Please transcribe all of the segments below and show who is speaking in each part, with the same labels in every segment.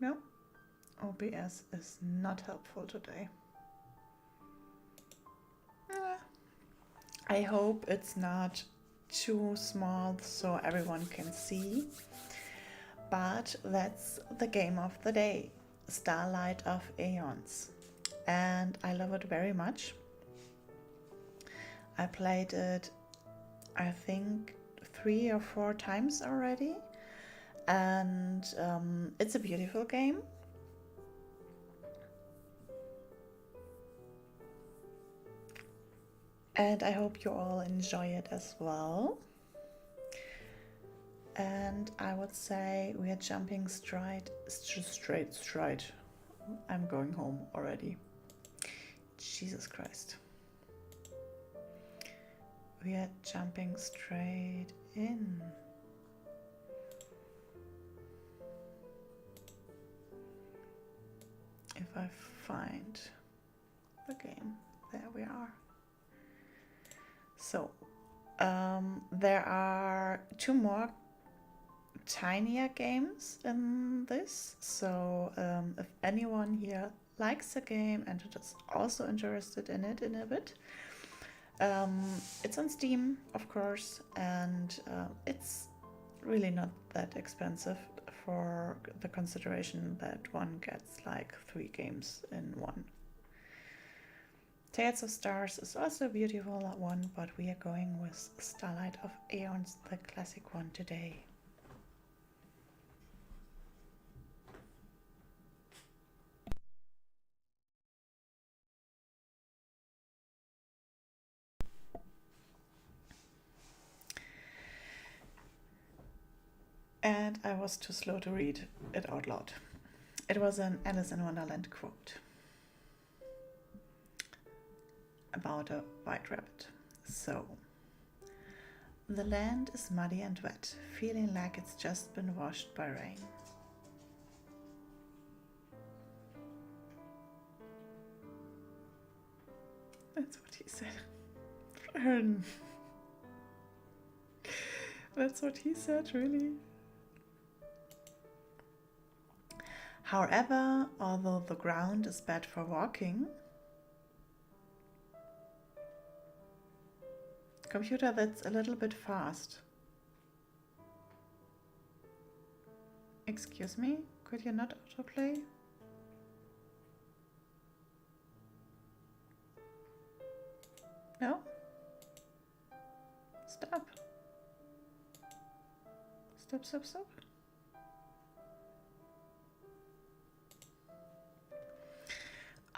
Speaker 1: No, OBS is not helpful today. I hope it's not too small so everyone can see. But that's the game of the day, Starlight of Aeons. And I love it very much. I played it, I think, 3 or 4 times already. And it's a beautiful game. And I hope you all enjoy it as well. And I would say we are jumping straight. I'm going home already. Jesus Christ. We are jumping straight in. If I find the game, there we are. So, there are 2 more tinier games in this. So, if anyone here likes the game and is also interested in it in a bit, it's on Steam, of course, and it's really not that expensive for the consideration that one gets like 3 games in one. Tales of Stars is also a beautiful one, but we are going with Starlight of Aeons, the classic one today. And I was too slow to read it out loud. It was an Alice in Wonderland quote about a white rabbit. So, the land is muddy and wet, feeling like it's just been washed by rain. That's what he said. Fern. That's what he said, really. However, although the ground is bad for walking, computer, that's a little bit fast. Excuse me, could you not autoplay? No? Stop. Stop, stop, stop.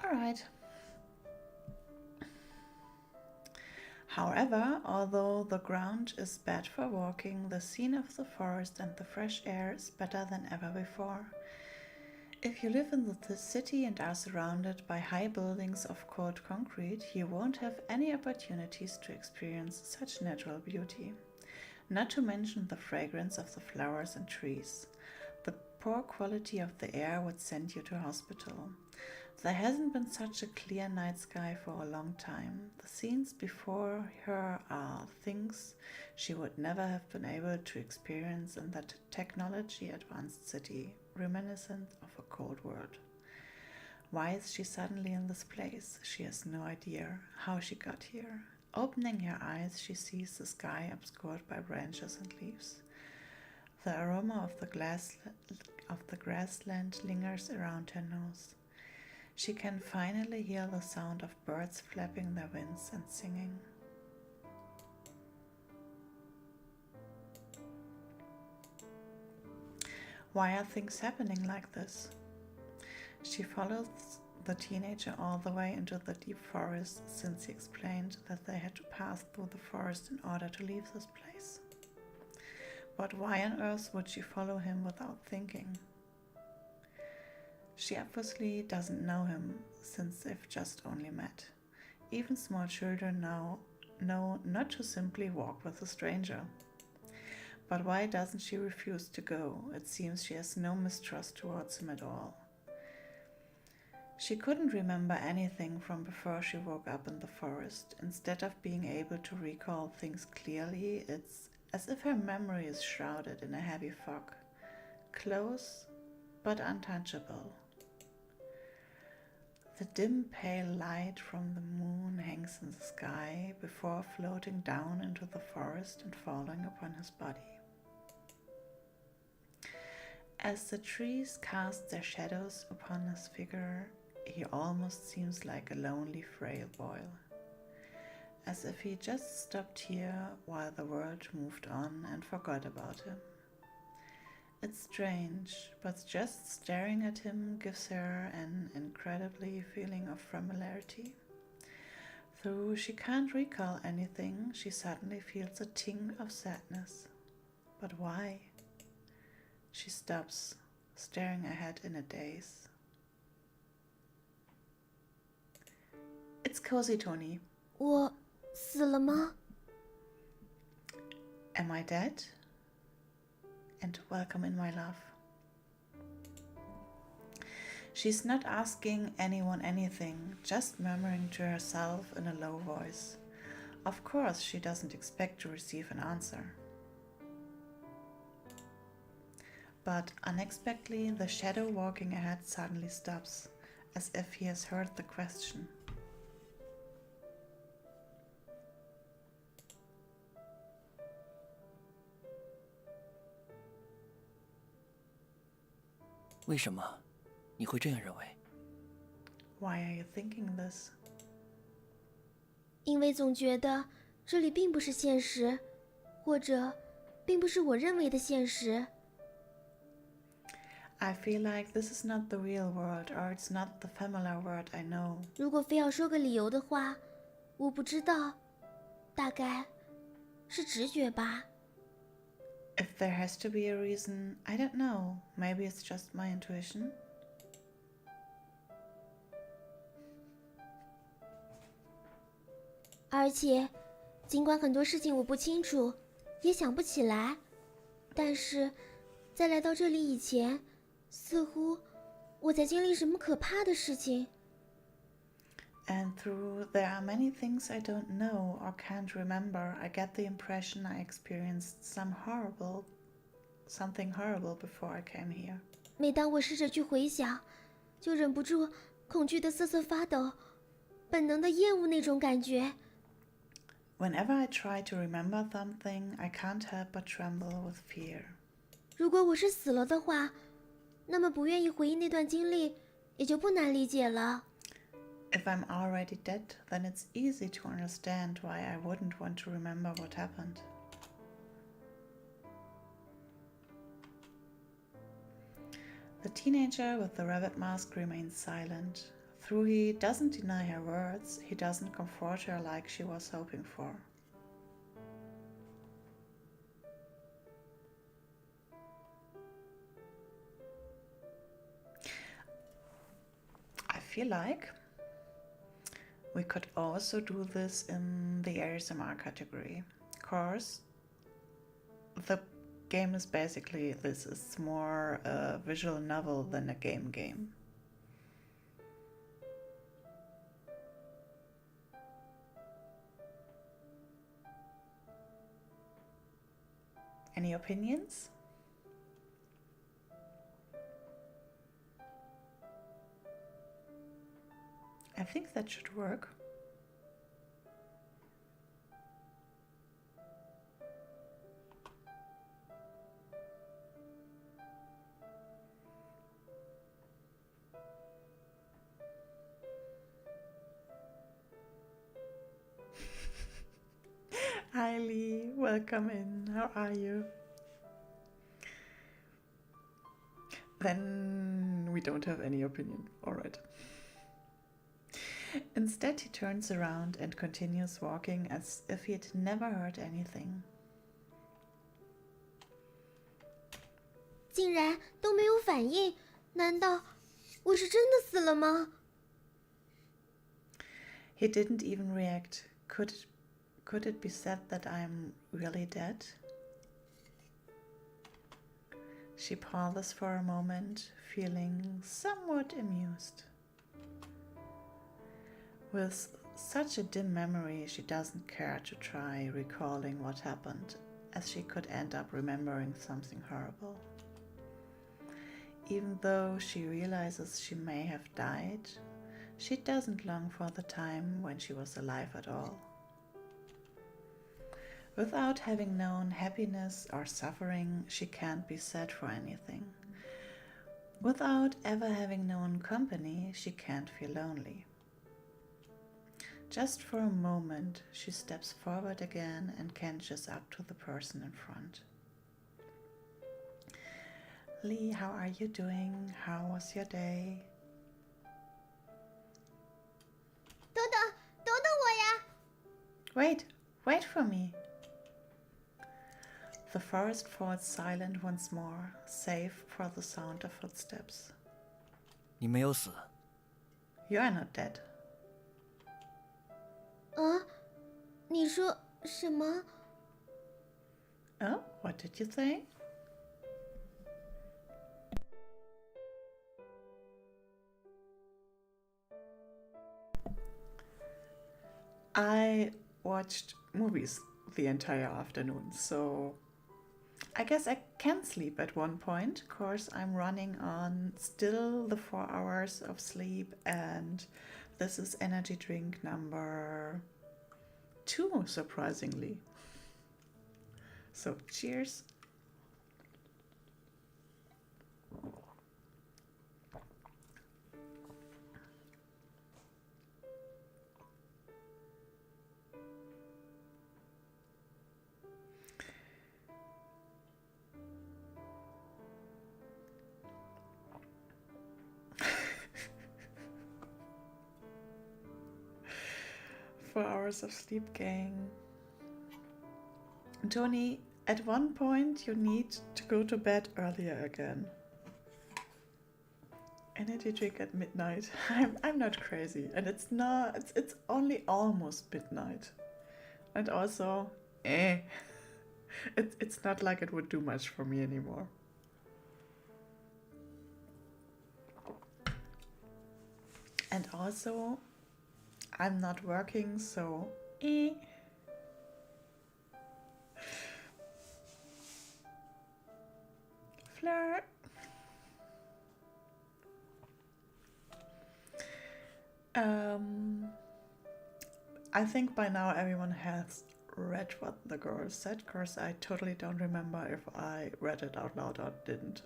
Speaker 1: All right. However, although the ground is bad for walking, the scene of the forest and the fresh air is better than ever before. If you live in the city and are surrounded by high buildings of cold concrete, you won't have any opportunities to experience such natural beauty. Not to mention the fragrance of the flowers and trees. The poor quality of the air would send you to hospital. There hasn't been such a clear night sky for a long time. The scenes before her are things she would never have been able to experience in that technology-advanced city, reminiscent of a cold world. Why is she suddenly in this place? She has no idea how she got here. Opening her eyes, she sees the sky obscured by branches and leaves. The aroma of the grassland lingers around her nose. She can finally hear the sound of birds flapping their wings and singing. Why are things happening like this? She follows the teenager all the way into the deep forest since he explained that they had to pass through the forest in order to leave this place. But why on earth would she follow him without thinking? She obviously doesn't know him, since they've just only met. Even small children now know not to simply walk with a stranger. But why doesn't she refuse to go? It seems she has no mistrust towards him at all. She couldn't remember anything from before she woke up in the forest. Instead of being able to recall things clearly, it's as if her memory is shrouded in a heavy fog. Close but untouchable. The dim pale light from the moon hangs in the sky before floating down into the forest and falling upon his body. As the trees cast their shadows upon his figure, he almost seems like a lonely, frail boy, as if he just stopped here while the world moved on and forgot about him. It's strange, but just staring at him gives her an incredibly feeling of familiarity. Though she can't recall anything, she suddenly feels a ting of sadness. But why? She stops, staring ahead in a daze. It's cozy, Tony.
Speaker 2: 我死了吗?
Speaker 1: Am I dead? And welcome in, my love. She's not asking anyone anything, just murmuring to herself in a low voice. Of course, she doesn't expect to receive an answer. But unexpectedly, the shadow walking ahead suddenly stops, as if he has heard the question.
Speaker 3: Why are you thinking this?
Speaker 1: Why are you thinking this?
Speaker 2: 因为总觉得这里并不是现实，或者并不是我认为的现实。
Speaker 1: I feel like this is not the real world, or it's not the familiar world I know.
Speaker 2: 如果非要说个理由的话，我不知道，大概是直觉吧。
Speaker 1: If there has to be a reason, I don't know. Maybe it's just my intuition.
Speaker 2: 而且，尽管很多事情我不清楚，也想不起来，但是在来到这里以前，似乎我在经历什么可怕的事情。
Speaker 1: And through there are many things I don't know or can't remember, I get the impression I experienced something horrible before I came here.
Speaker 2: 每当我试着去回想，就忍不住恐惧的瑟瑟发抖，本能的厌恶那种感觉。
Speaker 1: Whenever I try to remember something, I can't help but tremble with fear.
Speaker 2: 如果我是死了的话，那么不愿意回忆那段经历也就不难理解了。
Speaker 1: If I'm already dead, then it's easy to understand why I wouldn't want to remember what happened. The teenager with the rabbit mask remains silent. Though he doesn't deny her words, he doesn't comfort her like she was hoping for. I feel like we could also do this in the ASMR category. Of course, the game is basically this. It's more a visual novel than a game. Any opinions? I think that should work. Hi Lee, welcome in. How are you? Then we don't have any opinion. All right. Instead, he turns around and continues walking as if he had never heard anything.
Speaker 2: 竟然都没有反应，难道我是真的死了吗？
Speaker 1: He didn't even react. Could it be said that I'm really dead? She pauses for a moment, feeling somewhat amused. With such a dim memory, she doesn't care to try recalling what happened, as she could end up remembering something horrible. Even though she realizes she may have died, she doesn't long for the time when she was alive at all. Without having known happiness or suffering, she can't be sad for anything. Without ever having known company, she can't feel lonely. Just for a moment, she steps forward again and catches up to the person in front. Lee, how are you doing? How was your day?
Speaker 2: 等等我呀！
Speaker 1: Wait for me. The forest falls silent once more, save for the sound of footsteps.
Speaker 3: 你没有死，
Speaker 1: You are not dead.
Speaker 2: 啊，你说什么？
Speaker 1: Oh, what did you say? I watched movies the entire afternoon, so I guess I can sleep at one point. Of course, I'm running on still the 4 hours of sleep, and this is energy drink number 2, surprisingly. So, cheers. Four hours of sleep, gang. Tony, at one point you need to go to bed earlier again. Energy drink at midnight. I'm not crazy, and it's only almost midnight. And also, it's not like it would do much for me anymore. And also, I'm not working, so Fleur. I think by now everyone has read what the girl said, because I totally don't remember if I read it out loud or didn't.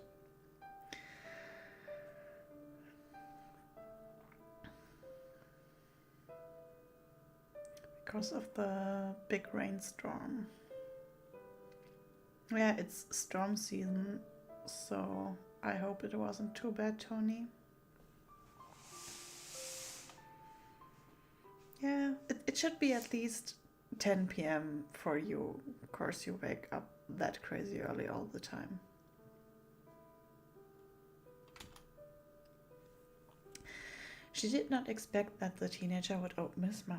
Speaker 1: Because of the big rainstorm. Yeah, it's storm season, so I hope it wasn't too bad, Tony. Yeah, it should be at least 10 p.m. for you. Of course, you wake up that crazy early all the time. She did not expect that the teenager would open his mouth.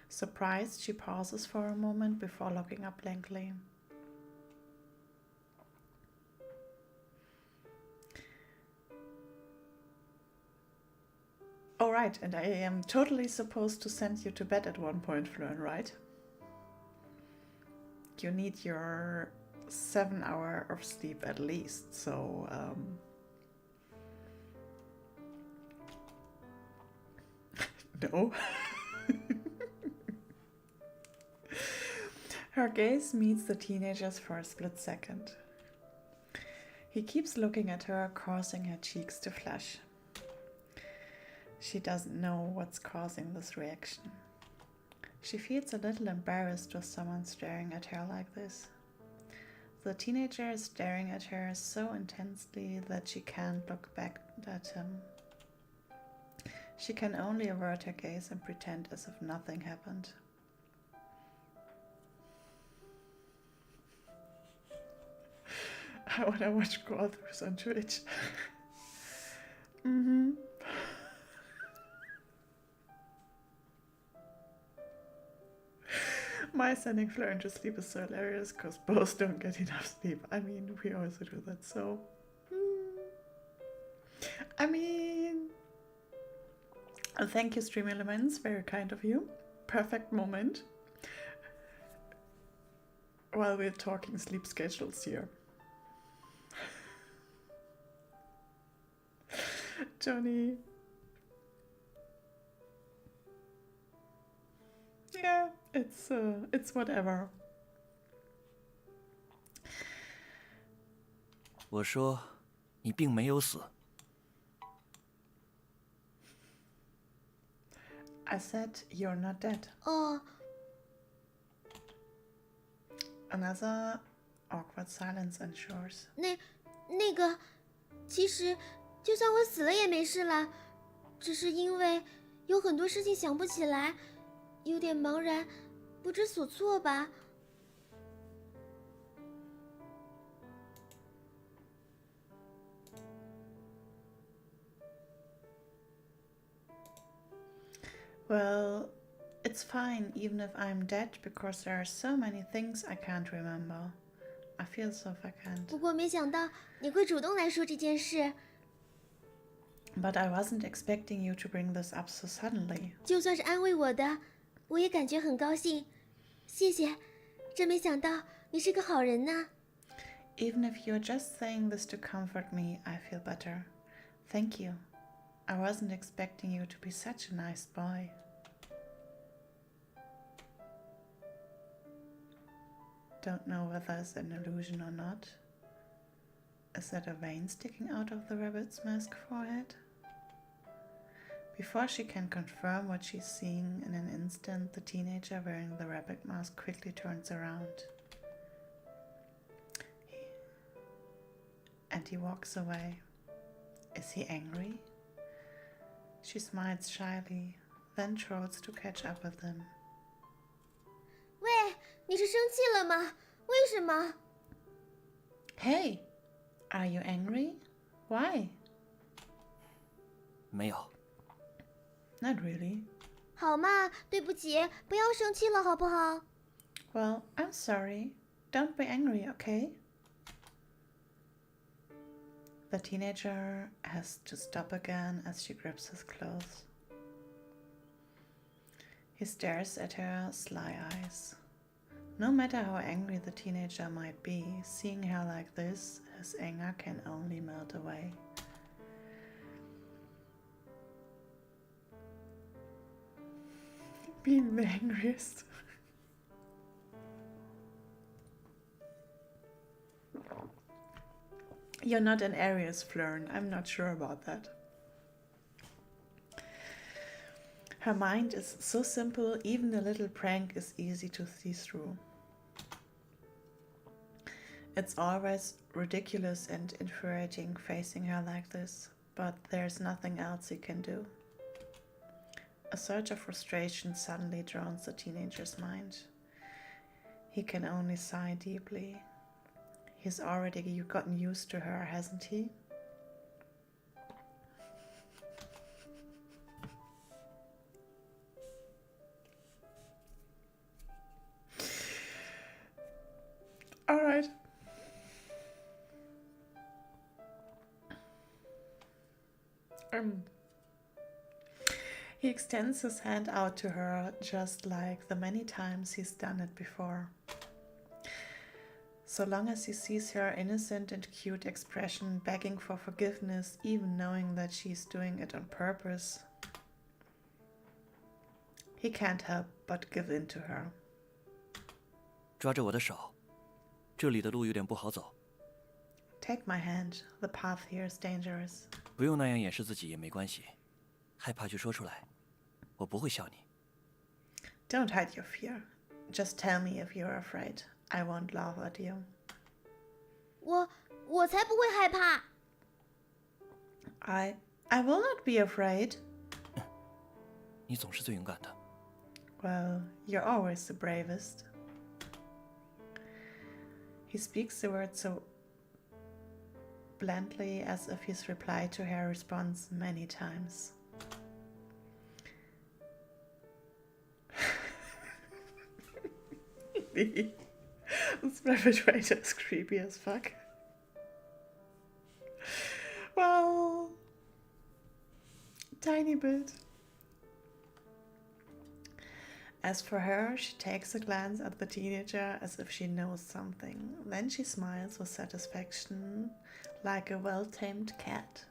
Speaker 1: Surprised, she pauses for a moment before looking up blankly. Oh, right, and I am totally supposed to send you to bed at one point, Fleur, right? You need your 7 hours of sleep at least, so no. Her gaze meets the teenager's for a split second. He keeps looking at her, causing her cheeks to flush. She doesn't know what's causing this reaction. She feels a little embarrassed with someone staring at her like this. The teenager is staring at her so intensely that she can't look back at him. She can only avert her gaze and pretend as if nothing happened. I wanna watch call-throughs on Twitch. My sending Fleur into sleep is so hilarious because both don't get enough sleep. I mean, we also do that, so... I mean... Thank you, Stream Elements. Very kind of you. Perfect moment. While we're talking sleep schedules here. Johnny. Yeah, it's whatever.
Speaker 3: 我说，你并没有死。
Speaker 1: I said you're not dead.
Speaker 2: 哦，
Speaker 1: Another awkward silence ensures.
Speaker 2: 那个，其实就算我死了也没事啦，只是因为有很多事情想不起来，有点茫然，不知所措吧。
Speaker 1: Well, it's fine even if I'm dead because there are so many things I can't remember. I feel so vacant.
Speaker 2: 不过没想到你会主动来说这件事，
Speaker 1: But I wasn't expecting you to bring this up so suddenly.
Speaker 2: 就算是安慰我的，我也感觉很高兴。谢谢，真没想到你是个好人呢。
Speaker 1: Even if you're just saying this to comfort me, I feel better. Thank you. I wasn't expecting you to be such a nice boy. Don't know whether it's an illusion or not. Is that a vein sticking out of the rabbit's mask forehead? Before she can confirm what she's seeing, in an instant, the teenager wearing the rabbit mask quickly turns around. And he walks away. Is he angry? She smiles shyly, then trolls to catch up with him.
Speaker 2: 喂，你是生气了吗？为什么？
Speaker 1: Hey, are you angry? Why?
Speaker 3: 没有，
Speaker 1: Not really.
Speaker 2: 好嘛，对不起，不要生气了，好不好？
Speaker 1: Well, I'm sorry. Don't be angry, okay? The teenager has to stop again as she grips his clothes. He stares at her sly eyes. No matter how angry the teenager might be, seeing her like this, his anger can only melt away. Being the angriest. You're not an Aries, Flern. I'm not sure about that. Her mind is so simple, even a little prank is easy to see through. It's always ridiculous and infuriating facing her like this, but there's nothing else he can do. A surge of frustration suddenly drowns the teenager's mind. He can only sigh deeply. He's already gotten used to her, hasn't he? All right. He extends his hand out to her just like the many times he's done it before. So long as he sees her innocent and cute expression begging for forgiveness, even knowing that she's doing it on purpose, he can't help but give in to her.
Speaker 3: 抓着我的手，这里的路有点不好走。
Speaker 1: Take my hand. The path here is dangerous.
Speaker 3: 不用那样掩饰自己也没关系，害怕就说出来，我不会笑你。
Speaker 1: Don't hide your fear. Just tell me if you're afraid. I won't laugh at you.
Speaker 2: 我才不会害怕。
Speaker 1: I will not be afraid.
Speaker 3: 你总是最勇敢的。
Speaker 1: Well, you're always the bravest. He speaks the words so blandly as if he's replied to her response many times. This perpetrator is creepy as fuck. Well, tiny bit. As for her, she takes a glance at the teenager as if she knows something. Then she smiles with satisfaction, like a well-tamed cat.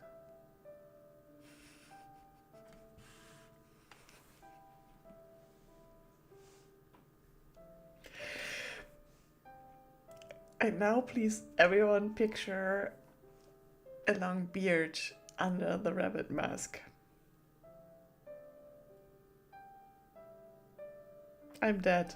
Speaker 1: And now, please, everyone, picture a long beard under the rabbit mask. I'm dead.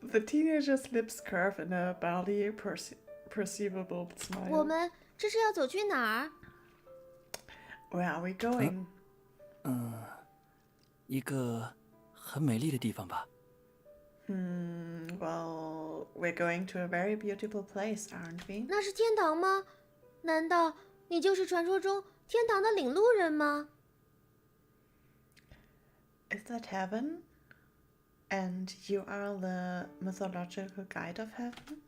Speaker 1: The teenager's lips curve in a barely perceivable
Speaker 2: 我
Speaker 1: smile.
Speaker 2: 们这是要走去哪儿？
Speaker 1: Where are we going?
Speaker 3: 一个很美丽的地方吧。
Speaker 1: Well, we're going to a very beautiful place, aren't we?
Speaker 2: 那是天堂吗？难道你就是传说中天堂的领路人吗？
Speaker 1: Is that heaven? And you are the mythological guide of heaven?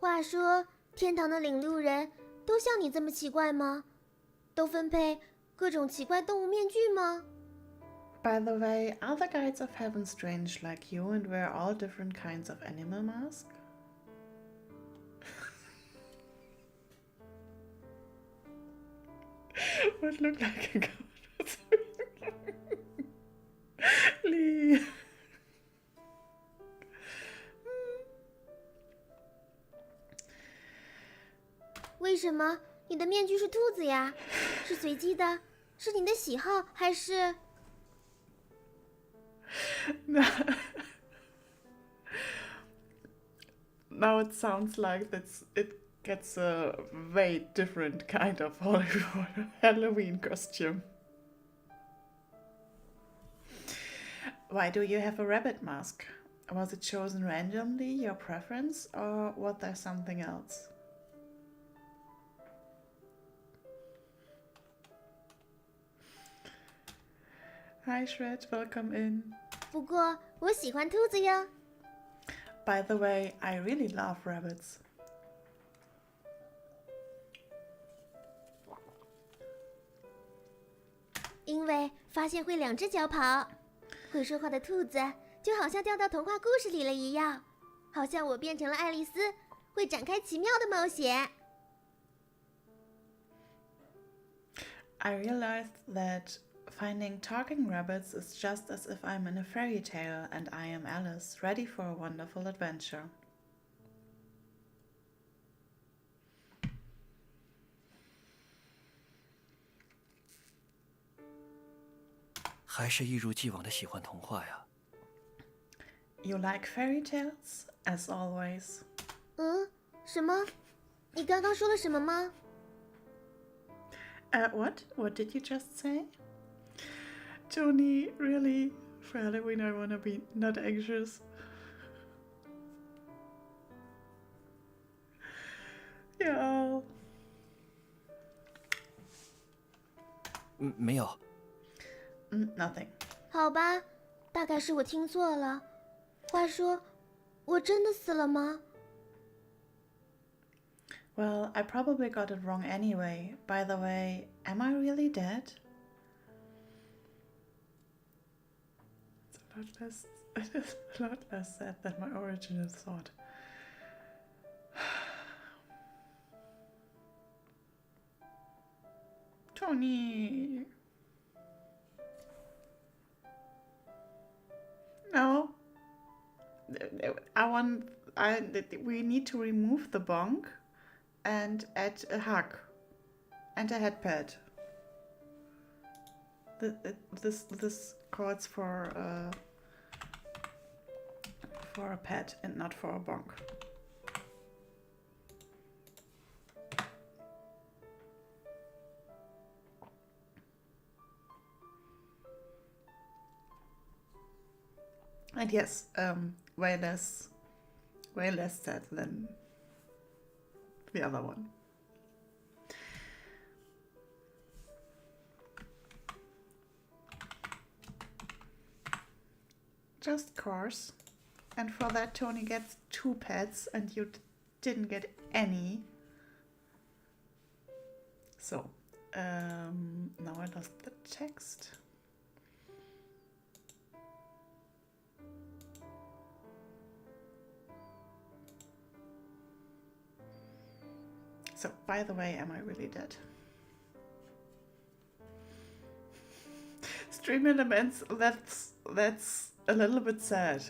Speaker 2: 话说，天堂的领路人都像你这么奇怪吗？都分配各种奇怪动物面具吗？
Speaker 1: By the way, are the guides of heaven strange like you and wear all different kinds of animal masks? Would look like a goat. Lee.
Speaker 2: 为什么你的面具是兔子呀？是随机的？是你的喜好还是？
Speaker 1: Now it sounds like it gets a way different kind of Halloween costume. Why do you have a rabbit mask? Was it chosen randomly, your preference, or was there something else? Hi Shred, welcome in.
Speaker 2: 不过我喜欢兔子哟。
Speaker 1: By the way, I really love rabbits.
Speaker 2: 因为发现会两只脚跑，会说话的兔子就好像掉到童话故事里了一样，好像我变成了爱丽丝，会展开奇妙的冒险。
Speaker 1: I realized that finding talking rabbits is just as if I'm in a fairy tale and I am Alice, ready for a wonderful adventure.
Speaker 3: 还是一如既往的喜欢童话呀。
Speaker 1: You like fairy tales, as always.
Speaker 2: 什么？你刚刚说了什么吗？
Speaker 1: What? What did you just say? Tony, really? For Halloween I wanna be not anxious. Yeah.
Speaker 3: 没有。
Speaker 1: Nothing.
Speaker 2: 好吧，大概是我听错了。话说，我真的死了吗？
Speaker 1: Well, I probably got it wrong anyway. By the way, am I really dead? It is a lot less sad than my original thought. Tony. No. We need to remove the bonk and add a hug and a head pad. This calls for a pet and not for a bonk. And yes, way less sad than the other one. Just course. And for that, Tony gets 2 pets and you didn't get any. So, now I lost the text. So, by the way, am I really dead? Stream elements, that's a little bit sad.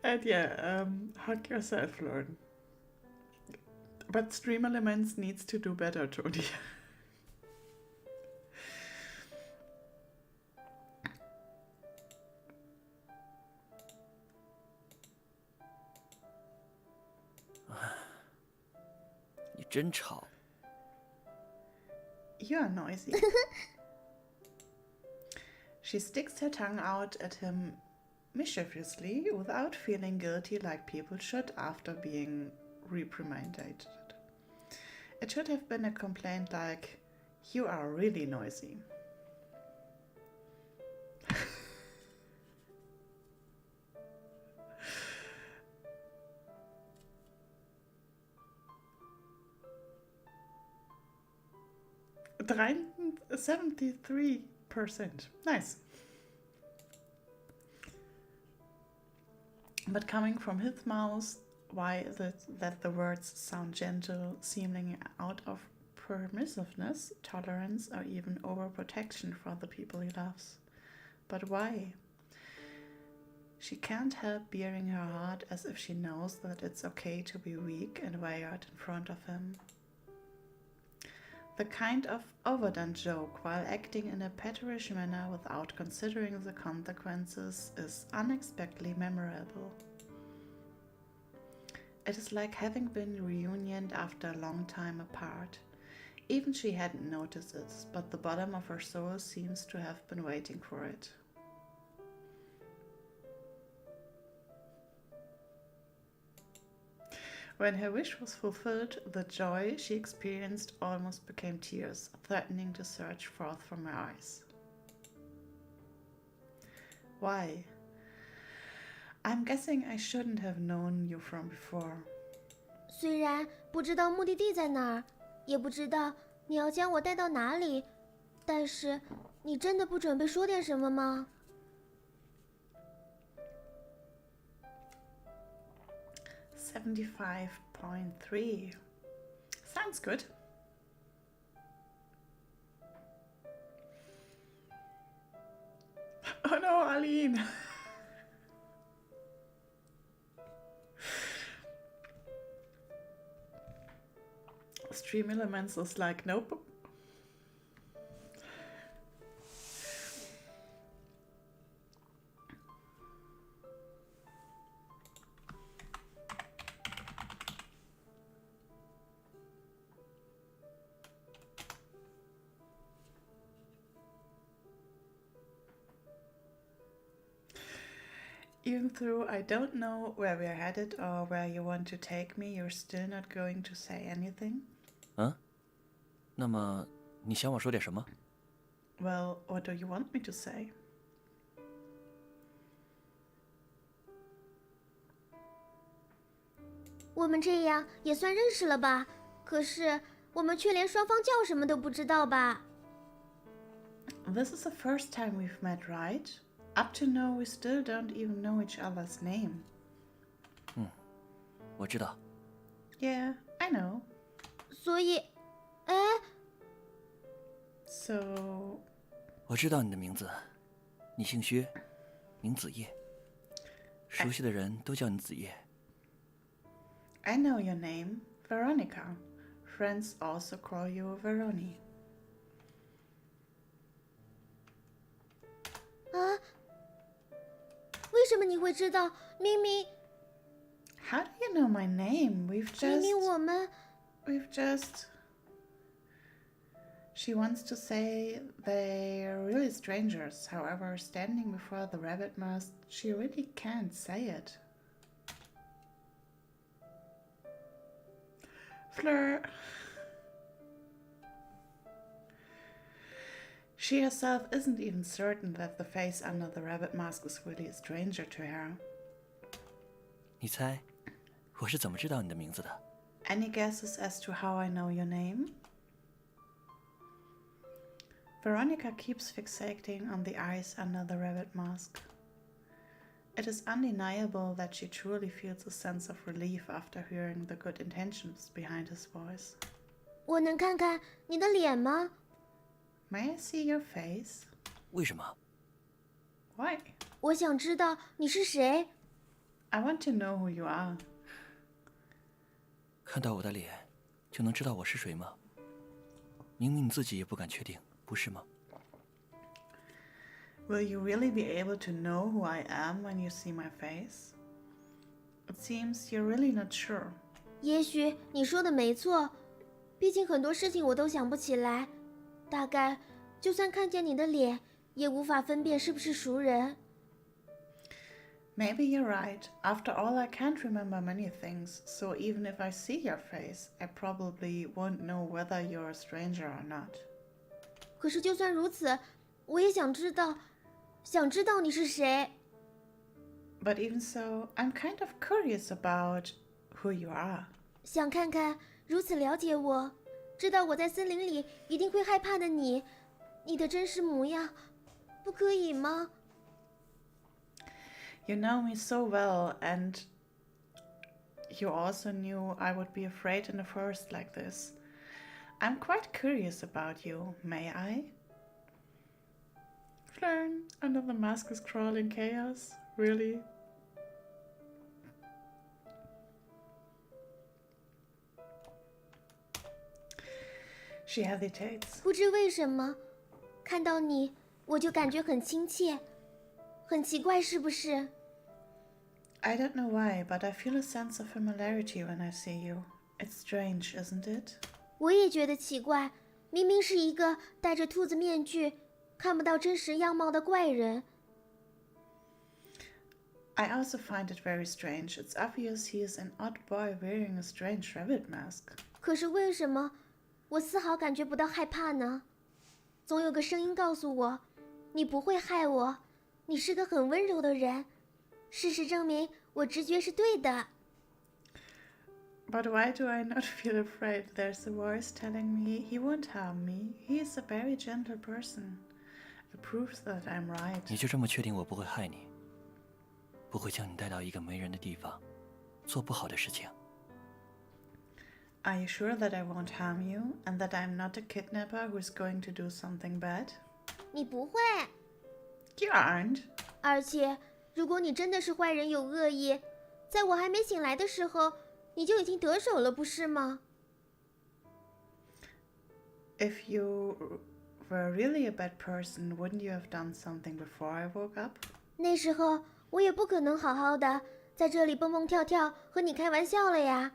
Speaker 1: And yeah, hug yourself, Lauren. But Stream Elements needs to do better, Tony.
Speaker 3: 你真吵。
Speaker 1: You are noisy. She sticks her tongue out at him mischievously without feeling guilty like people should after being reprimanded. It should have been a complaint like, "You are really noisy." Drein 73%. Nice. But coming from his mouth, why is it that the words sound gentle, seeming out of permissiveness, tolerance, or even overprotection for the people he loves? But why? She can't help bearing her heart as if she knows that it's okay to be weak and wired in front of him. The kind of overdone joke while acting in a petterish manner without considering the consequences is unexpectedly memorable. It is like having been reunioned after a long time apart. Even she hadn't noticed it, but the bottom of her soul seems to have been waiting for it. When her wish was fulfilled, the joy she experienced almost became tears, threatening to surge forth from her eyes. Why? I'm guessing I shouldn't have known you from before.
Speaker 2: 虽然不知道目的地在哪儿，也不知道你要将我带到哪里，但是你真的不准备说点什么吗？
Speaker 1: 75.3. Sounds good. Oh no, Aline. Stream Elements is like, nope. Even though I don't know where we're headed or where you want to take me, you're still not going to say anything?
Speaker 3: 嗯？那么你想我说点什么？
Speaker 1: Well, what do you want me to say?
Speaker 2: 我们这样也算认识了吧？可是我们却连双方叫什么都不知道吧？
Speaker 1: This is the first time we've met, right? Up to now, we still don't even know each other's name.
Speaker 3: 我知道。
Speaker 1: Yeah, I know.
Speaker 2: 所以，哎，
Speaker 1: So...
Speaker 3: 我知道你的名字，你姓薛，名子夜。熟悉的人都叫你子夜。
Speaker 1: I know your name, Veronica. Friends also call you Veroni.
Speaker 2: 啊，为什么你会知道？明明
Speaker 1: How do you know my name?
Speaker 2: 明明我们
Speaker 1: We've just... She wants to say they're really strangers. However, standing before the rabbit mask, she really can't say it. Fleur. She herself isn't even certain that the face under the rabbit mask is really a stranger to her.
Speaker 3: 你猜，我是怎么知道你的名字的？
Speaker 1: Any guesses as to how I know your name? Veronica keeps fixating on the eyes under the rabbit mask. It is undeniable that she truly feels a sense of relief after hearing the good intentions behind his voice.
Speaker 2: 我能看看你的脸吗？
Speaker 1: May I see your face?
Speaker 3: 为什么？
Speaker 1: Why?
Speaker 2: 我想知道你是谁。
Speaker 1: I want to know who you are.
Speaker 3: 看到我的脸，就能知道我是谁吗？明明你自己也不敢确定，不是吗？
Speaker 1: Will you really be able to know who I am when you see my face? It seems you're really not sure.
Speaker 2: 也许你说的没错，毕竟很多事情我都想不起来。大概就算看见你的脸，也无法分辨是不是熟人。
Speaker 1: Maybe you're right. After all, I can't remember many things, so even if I see your face, I probably won't know whether you're a stranger or not.
Speaker 2: 可是就算如此，我也想知道你是谁。
Speaker 1: But even so, I'm kind of curious about who you are.
Speaker 2: 想看看如此了解我，知道我在森林里一定会害怕的你的真实模样，不可以吗？
Speaker 1: You know me so well, and you also knew I would be afraid in a forest like this. I'm quite curious about you, may I? Flern, under the mask is crawling chaos. Really? She hesitates.
Speaker 2: 不知为什么，看到你我就感觉很亲切，很奇怪，是不是？
Speaker 1: I don't know why, but I feel a sense of familiarity when I see you. It's strange, isn't it?
Speaker 2: 我也觉得奇怪，明明是一个戴着兔子面具、看不到真实样貌的怪人。
Speaker 1: I also find it very strange. It's obvious he is an odd boy wearing a strange rabbit mask.
Speaker 2: 可是为什么我丝毫感觉不到害怕呢？总有个声音告诉我，你不会害我，你是个很温柔的人。事实证明，我直觉是对的。
Speaker 1: But why do I not feel afraid? There's a voice telling me he won't harm me. He is a very gentle person. It proves that I'm right.
Speaker 3: 你就这么确定我不会害你，不会将你带到一个没人的地方，做不好的事情？
Speaker 1: Are you sure that I won't harm you and that I'm not a kidnapper who's going to do something bad?
Speaker 2: 你不会，
Speaker 1: You aren't.
Speaker 2: 而且如果你真的是坏人有恶意，在我还没醒来的时候，你就已经得手了，不是吗？
Speaker 1: If you were really a bad person, wouldn't you have done something before I woke up?
Speaker 2: 那时候我也不可能好好的在这里蹦蹦跳跳和你开玩笑了呀。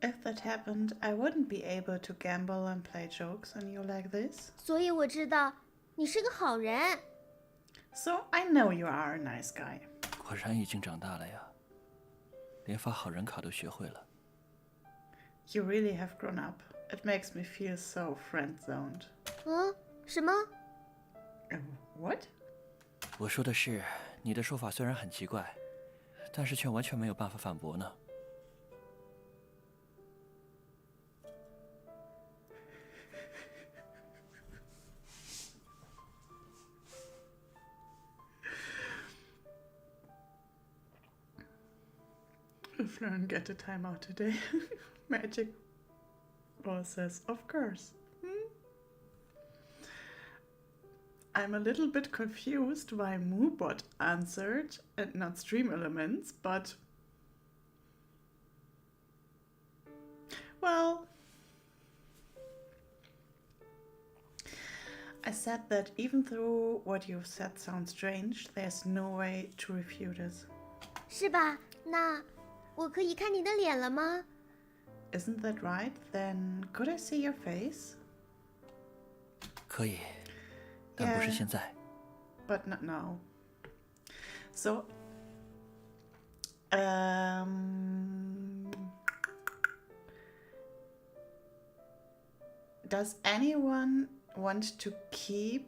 Speaker 1: If that happened, I wouldn't be able to gamble and play jokes on you like this.
Speaker 2: 所以我知道你是个好人。
Speaker 1: So I know you are a nice guy.
Speaker 3: 果然已经长大了呀，连发好人卡都学会了。
Speaker 1: You really have grown up. It makes me feel so friend-zoned.
Speaker 2: 什么？
Speaker 1: What?
Speaker 3: 我说的是，你的说法虽然很奇怪，但是却完全没有办法反驳呢。
Speaker 1: Flern, get a timeout today. Magic Ball says, of course. I'm a little bit confused why Moobot answered and not Stream Elements, but... Well... I said that even though what you've said sounds strange, there's no way to refute it.
Speaker 2: 是吧？那我可以看你的脸了吗？
Speaker 1: Isn't that right? Then could I see your face?
Speaker 3: 可以，但不是现在。
Speaker 1: But not now. So, does anyone want to keep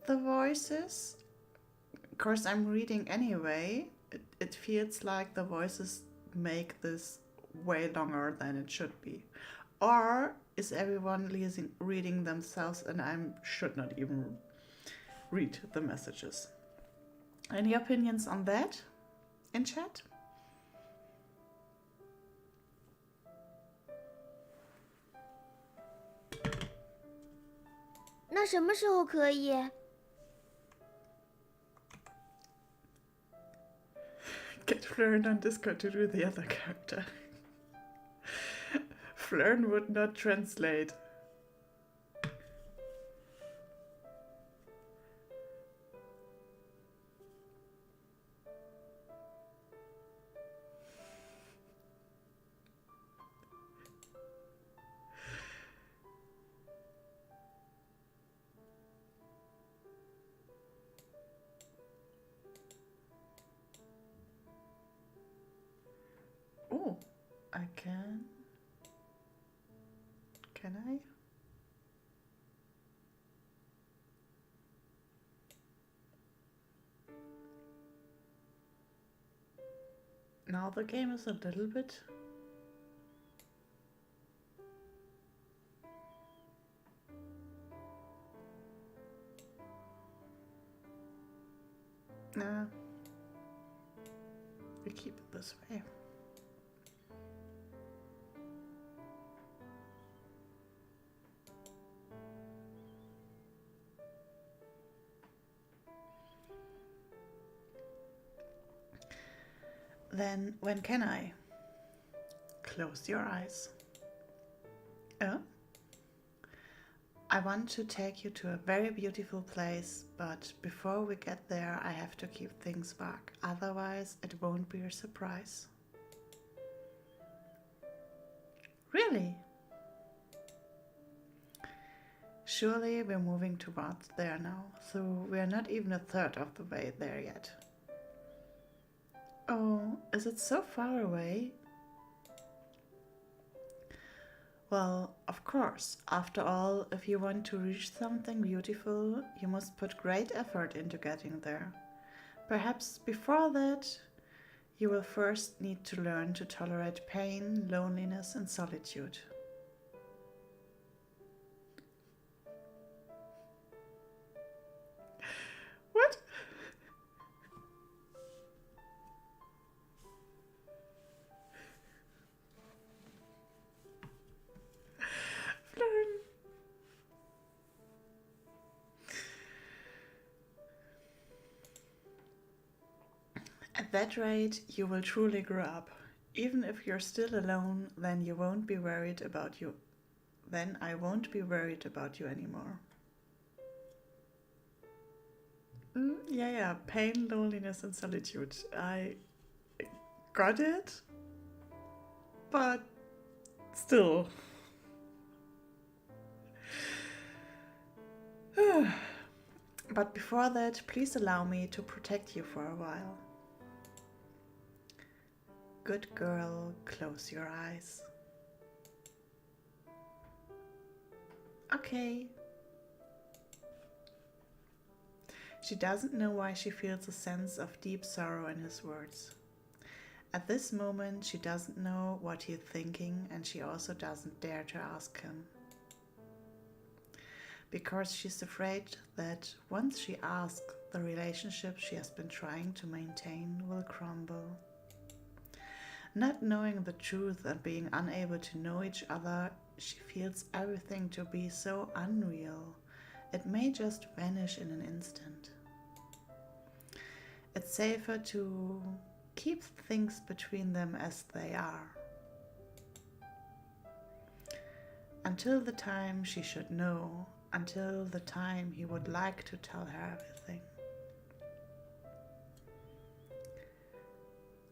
Speaker 1: the voices? Of course, I'm reading anyway. It feels like the voices make this way longer than it should be. Or is everyone reading themselves, and I should not even read the messages. Any opinions on that in chat?
Speaker 2: 那什么时候可以？
Speaker 1: Get Flern on Discord to do the other character. Flern would not translate. Oh, I can. Can I? Now the game is a little bit. Nah. We keep it this way. Then when can I? Close your eyes. Oh? I want to take you to a very beautiful place, but before we get there, I have to keep things vague. Otherwise, it won't be a surprise. Really? Surely we're moving towards there now, so we're not even a third of the way there yet. Oh, is it so far away? Well, of course. After all, if you want to reach something beautiful, you must put great effort into getting there. Perhaps before that, you will first need to learn to tolerate pain, loneliness, and solitude. What? At that rate, you will truly grow up. Even if you're still alone, then you won't be worried about you. Then I won't be worried about you anymore. Yeah, pain, loneliness, and solitude. I got it, but still. But before that, please allow me to protect you for a while. Good girl, close your eyes. Okay. She doesn't know why she feels a sense of deep sorrow in his words. At this moment, she doesn't know what he's thinking, and she also doesn't dare to ask him. Because she's afraid that once she asks, the relationship she has been trying to maintain will crumble. Not knowing the truth and being unable to know each other, she feels everything to be so unreal. It may just vanish in an instant. It's safer to keep things between them as they are. Until the time she should know, until the time he would like to tell her everything.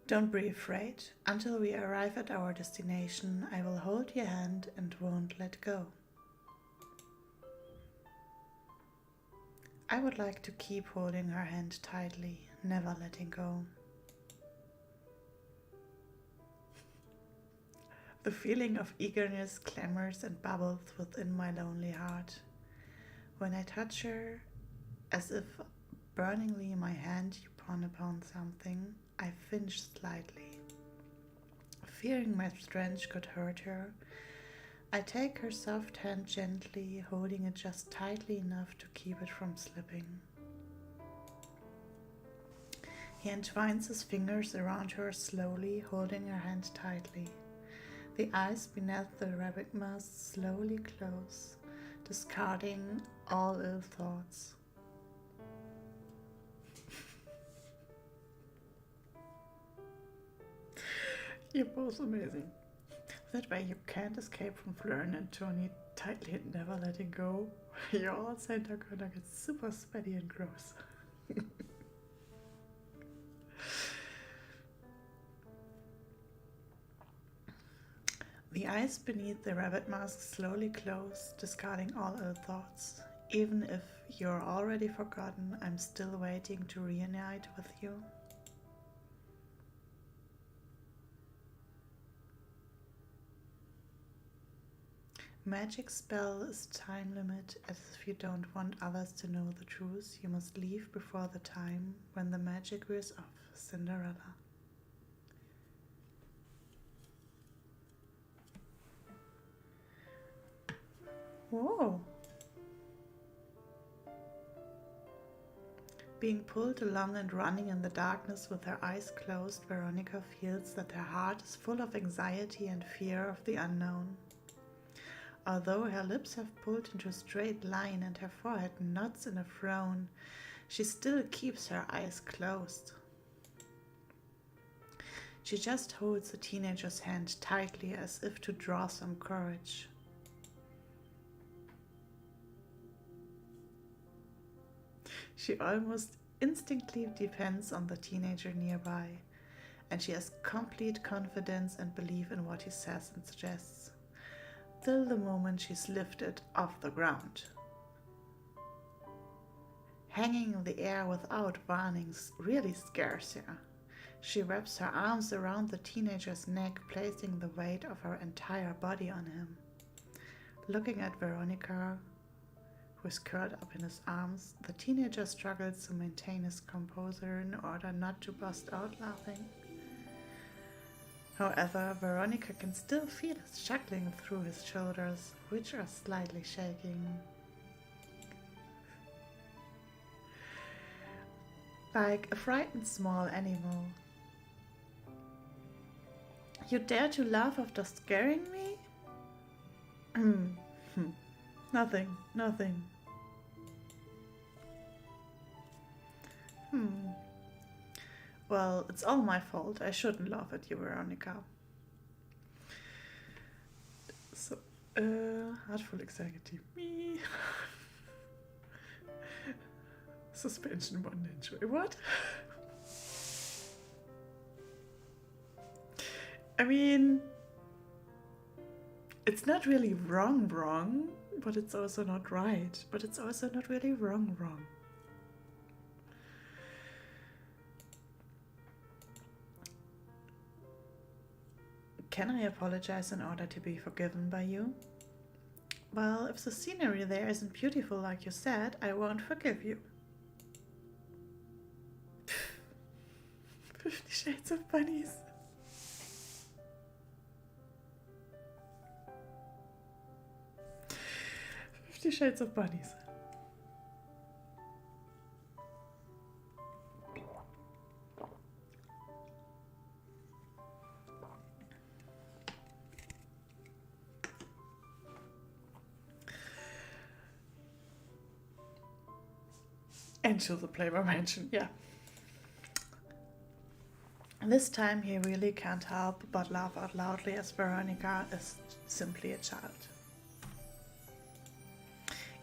Speaker 1: Don't be afraid. Until we arrive at our destination, I will hold your hand and won't let go. I would like to keep holding her hand tightly, never letting go. The feeling of eagerness clamours and bubbles within my lonely heart. When I touch her, as if burningly my hand upon something, I flinch slightly. Fearing my strength could hurt her, I take her soft hand gently, holding it just tightly enough to keep it from slipping. He entwines his fingers around her slowly, holding her hand tightly. The eyes beneath the rabbit mask slowly close, discarding all ill thoughts. You're both amazing. That way you can't escape from Fleurin and Tony tightly and never letting go. You're all saying they're gonna get super sweaty and gross. The eyes beneath the rabbit mask slowly close, discarding all ill thoughts. Even if you're already forgotten, I'm still waiting to reunite with you. Magic spell is time limit, as if you don't want others to know the truth, you must leave before the time when the magic wears off. Cinderella. Whoa! Being pulled along and running in the darkness with her eyes closed, Veronica feels that her heart is full of anxiety and fear of the unknown. Although her lips have pulled into a straight line and her forehead knots in a frown, she still keeps her eyes closed. She just holds the teenager's hand tightly as if to draw some courage. She almost instinctively depends on the teenager nearby, and she has complete confidence and belief in what he says and suggests, till the moment she's lifted off the ground. Hanging in the air without warnings really scares her. She wraps her arms around the teenager's neck, placing the weight of her entire body on him. Looking at Veronica, who is curled up in his arms, the teenager struggles to maintain his composure in order not to burst out laughing. However, Veronica can still feel it chuckling through his shoulders, which are slightly shaking. Like a frightened small animal. You dare to laugh after scaring me? Nothing. Well, it's all my fault. I shouldn't laugh at you, Veronica. So, Artful Executive. Me. Suspension bondage. Wait, what? I mean, it's not really wrong, but it's also not right. But it's also not really wrong. Can I apologize in order to be forgiven by you? Well, if the scenery there isn't beautiful like you said, I won't forgive you. 50 Shades of Bunnies. Shades of Bunnies. And to the Playboy Mansion, yeah. This time he really can't help but laugh out loudly as Veronica is simply a child.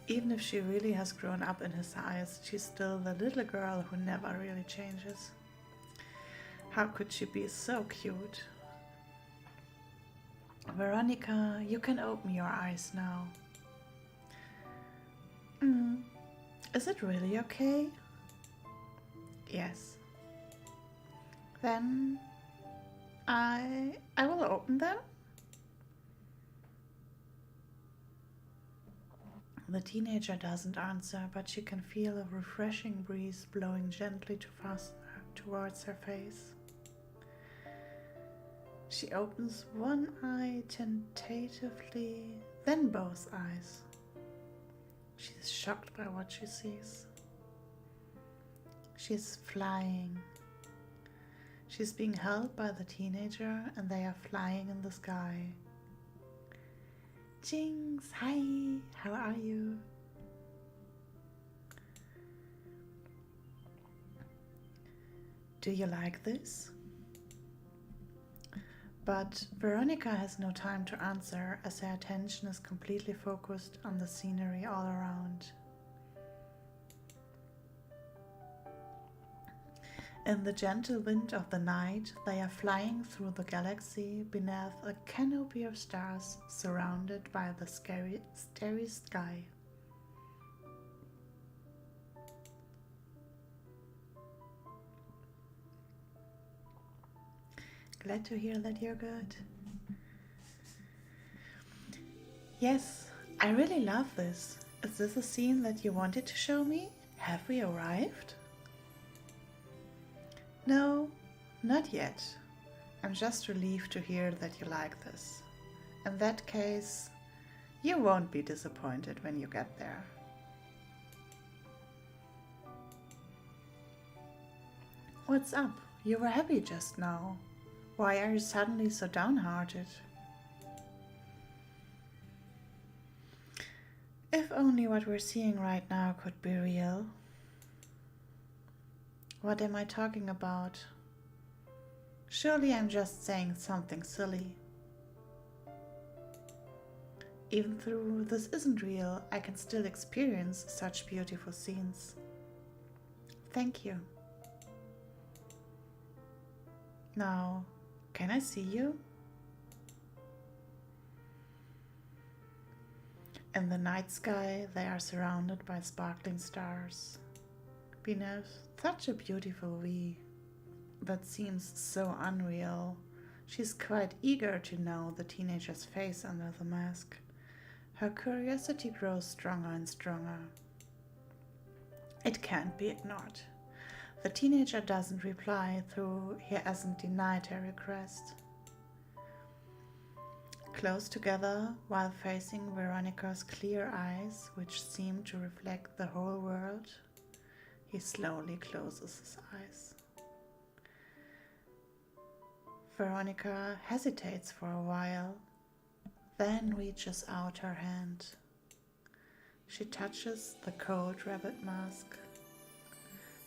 Speaker 1: Even if she really has grown up in his eyes, she's still the little girl who never really changes. How could she be so cute? Veronica, you can open your eyes now. Is it really okay? Yes. Then I will open them. The teenager doesn't answer, but she can feel a refreshing breeze blowing gently towards her face. She opens one eye tentatively, then both eyes. She is shocked by what she sees. She is flying. She's being held by the teenager and they are flying in the sky. Jinx, hi, how are you? Do you like this? But Veronica has no time to answer as her attention is completely focused on the scenery all around. In the gentle wind of the night, they are flying through the galaxy beneath a canopy of stars surrounded by the starry sky. Glad to hear that you're good. Yes, I really love this. Is this a scene that you wanted to show me? Have we arrived? No, not yet. I'm just relieved to hear that you like this. In that case, you won't be disappointed when you get there. What's up? You were happy just now. Why are you suddenly so downhearted? If only what we're seeing right now could be real. What am I talking about? Surely I'm just saying something silly. Even though this isn't real, I can still experience such beautiful scenes. Thank you. Now, can I see you? In the night sky, they are surrounded by sparkling stars. Beneath such a beautiful V that seems so unreal, she's quite eager to know the teenager's face under the mask. Her curiosity grows stronger and stronger. It can't be ignored. The teenager doesn't reply, though he hasn't denied her request. Close together, while facing Veronica's clear eyes, which seem to reflect the whole world, he slowly closes his eyes. Veronica hesitates for a while, then reaches out her hand. She touches the cold rabbit mask.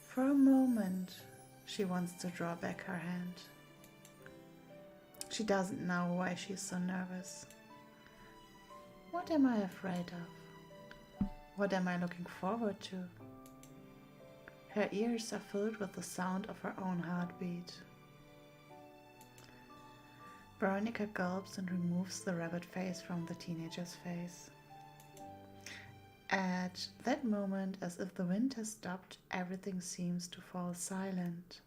Speaker 1: For a moment, she wants to draw back her hand. She doesn't know why she's so nervous. What am I afraid of? What am I looking forward to? Her ears are filled with the sound of her own heartbeat. Veronica gulps and removes the rabbit face from the teenager's face. At that moment, as if the wind has stopped, everything seems to fall silent.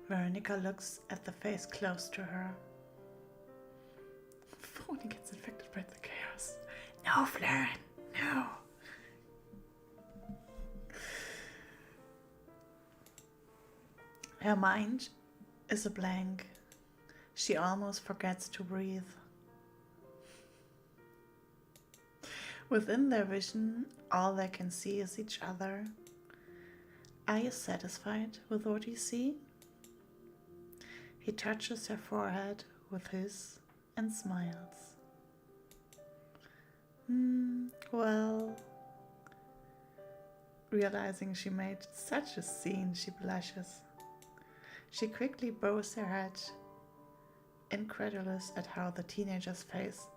Speaker 1: Veronica looks at the face close to her. Phone gets infected by the chaos. No, Flaren, no. Her mind is a blank. She almost forgets to breathe. Within their vision, all they can see is each other. Are you satisfied with what you see? He touches her forehead with his and smiles. Well, realizing she made such a scene, she blushes. She quickly bows her head, incredulous at how the teenager's face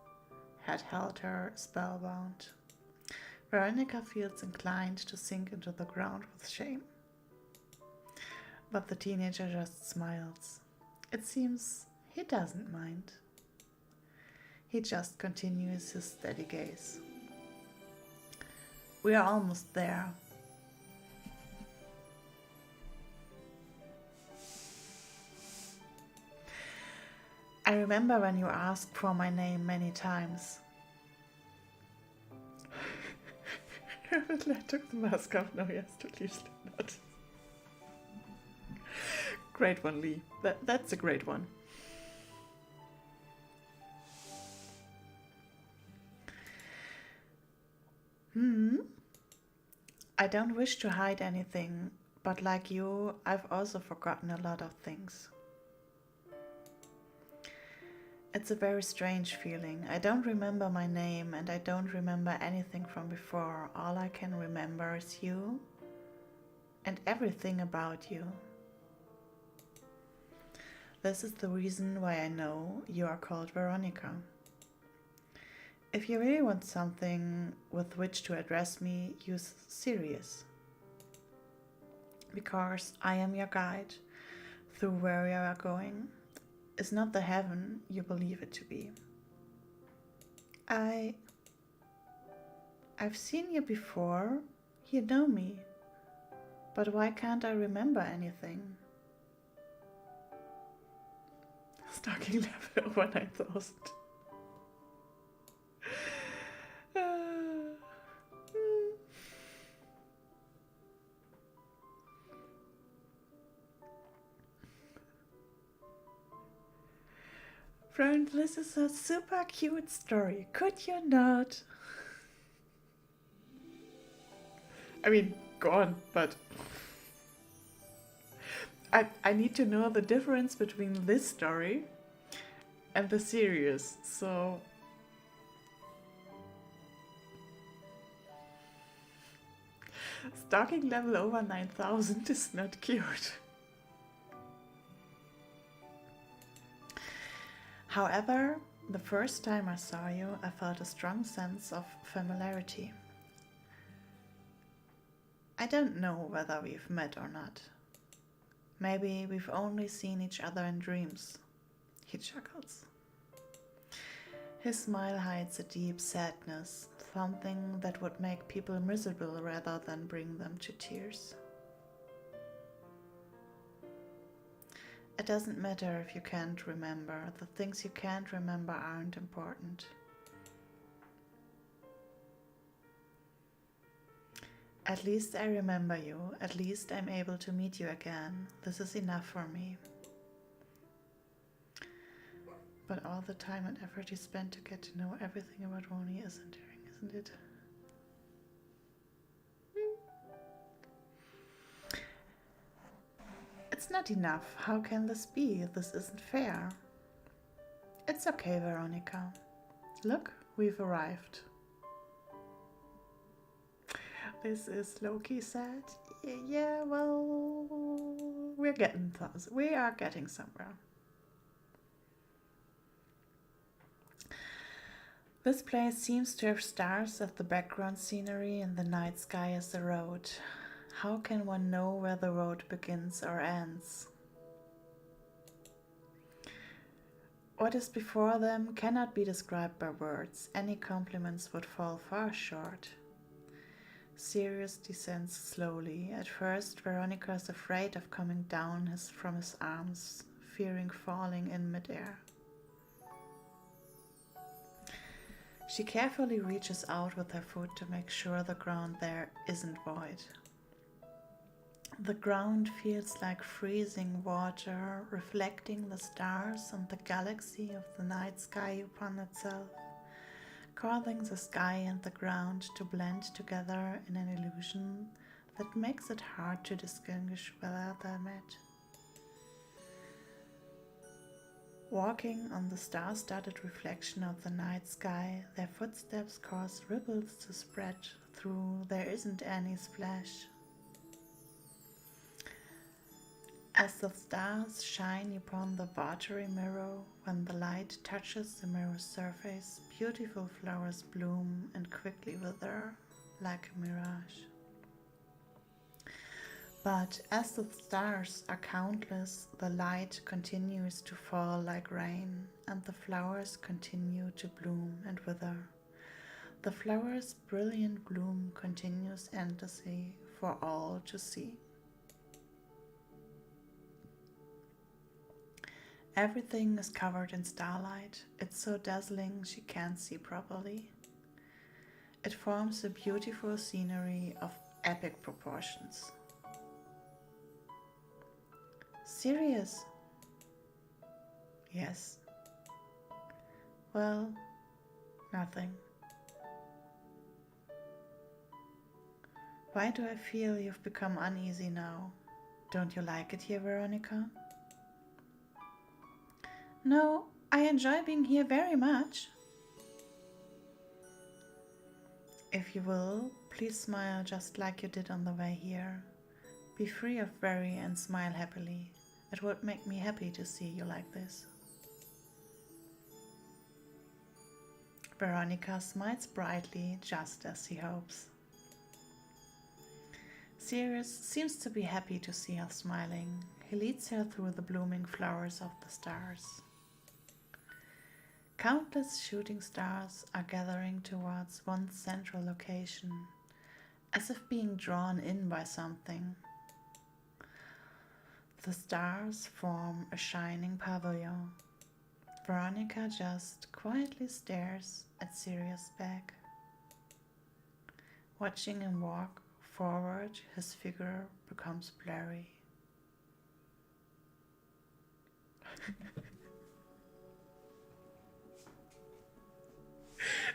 Speaker 1: had held her spellbound. Veronica feels inclined to sink into the ground with shame. But the teenager just smiles. It seems he doesn't mind. He just continues his steady gaze. We are almost there. I remember when you asked for my name many times. I took the mask off. No, yes, totally not. Great one, Lee. That's a great one. I don't wish to hide anything, but like you, I've also forgotten a lot of things. It's a very strange feeling. I don't remember my name and I don't remember anything from before. All I can remember is you and everything about you. This is the reason why I know you are called Veronica. If you really want something with which to address me, use Sirius. Because I am your guide through where you are going. Is not the heaven you believe it to be. I've seen you before. You know me. But why can't I remember anything? Stalking level over 9,000. Friend, this is a super cute story. Could you not? I mean, go on, but I need to know the difference between this story and the series, so stalking level over 9,000 is not cute. However, the first time I saw you, I felt a strong sense of familiarity. I don't know whether we've met or not. Maybe we've only seen each other in dreams. He chuckles. His smile hides a deep sadness, something that would make people miserable rather than bring them to tears. It doesn't matter if you can't remember. The things you can't remember aren't important. At least I remember you. At least I'm able to meet you again. This is enough for me. But all the time and effort you spent to get to know everything about Roni is endearing, isn't it? It's not enough. How can this be? This isn't fair. It's okay, Veronica. Look, we've arrived. This is Loki said. Yeah, well, we are getting somewhere. This place seems to have stars as the background scenery and the night sky as the road. How can one know where the road begins or ends? What is before them cannot be described by words. Any compliments would fall far short. Sirius descends slowly. At first, Veronica is afraid of coming down from his arms, fearing falling in midair. She carefully reaches out with her foot to make sure the ground there isn't void. The ground feels like freezing water, reflecting the stars and the galaxy of the night sky upon itself, causing the sky and the ground to blend together in an illusion that makes it hard to distinguish whether they're met. Walking on the star-studded reflection of the night sky, their footsteps cause ripples to spread through. There isn't any splash. As the stars shine upon the watery mirror, when the light touches the mirror's surface, beautiful flowers bloom and quickly wither like a mirage. But as the stars are countless, the light continues to fall like rain, and the flowers continue to bloom and wither. The flowers' brilliant bloom continues endlessly for all to see. Everything is covered in starlight. It's so dazzling she can't see properly. It forms a beautiful scenery of epic proportions. Serious? Yes. Well, nothing. Why do I feel you've become uneasy now? Don't you like it here, Veronica? No, I enjoy being here very much. If you will, please smile just like you did on the way here. Be free of worry and smile happily. It would make me happy to see you like this. Veronica smiles brightly, just as he hopes. Sirius seems to be happy to see her smiling. He leads her through the blooming flowers of the stars. Countless shooting stars are gathering towards one central location, as if being drawn in by something. The stars form a shining pavilion. Veronica just quietly stares at Sirius' back. Watching him walk forward, his figure becomes blurry.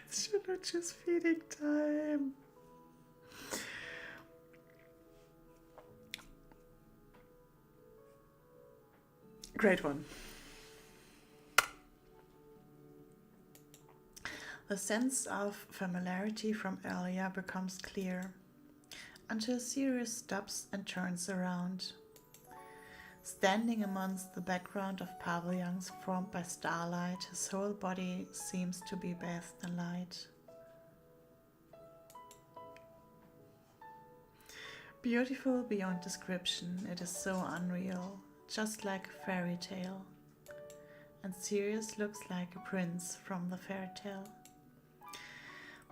Speaker 1: It's just feeding time. Great one. The sense of familiarity from earlier becomes clear, until Sirius stops and turns around. Standing amongst the background of pavilions formed by starlight, his whole body seems to be bathed in light. Beautiful beyond description, it is so unreal, just like a fairy tale. And Sirius looks like a prince from the fairy tale.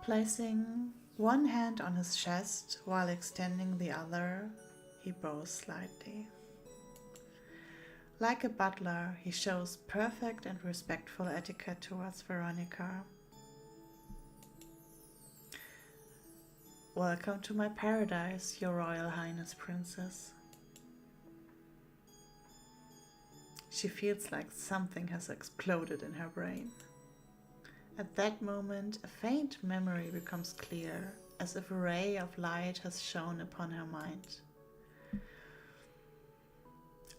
Speaker 1: Placing one hand on his chest while extending the other, he bows slightly. Like a butler, he shows perfect and respectful etiquette towards Veronica. Welcome to my paradise, Your Royal Highness Princess. She feels like something has exploded in her brain. At that moment, a faint memory becomes clear, as if a ray of light has shone upon her mind.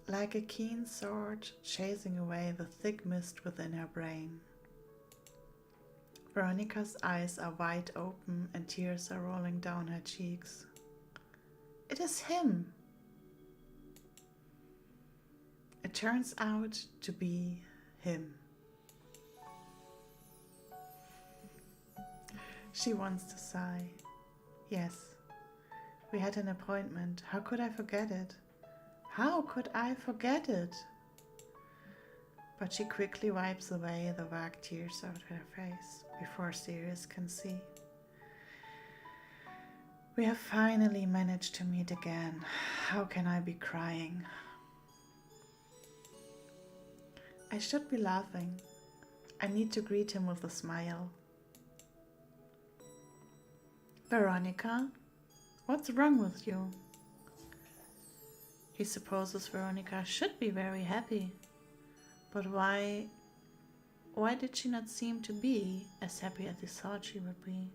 Speaker 1: Like a keen sword chasing away the thick mist within her brain. Veronica's eyes are wide open and tears are rolling down her cheeks. It is him! It turns out to be him. She wants to sigh. Yes, we had an appointment. How could I forget it? How could I forget it? But she quickly wipes away the vague tears out of her face before Sirius can see. We have finally managed to meet again. How can I be crying? I should be laughing. I need to greet him with a smile. Veronica, what's wrong with you? He supposes Veronica should be very happy, but why did she not seem to be as happy as he thought she would be?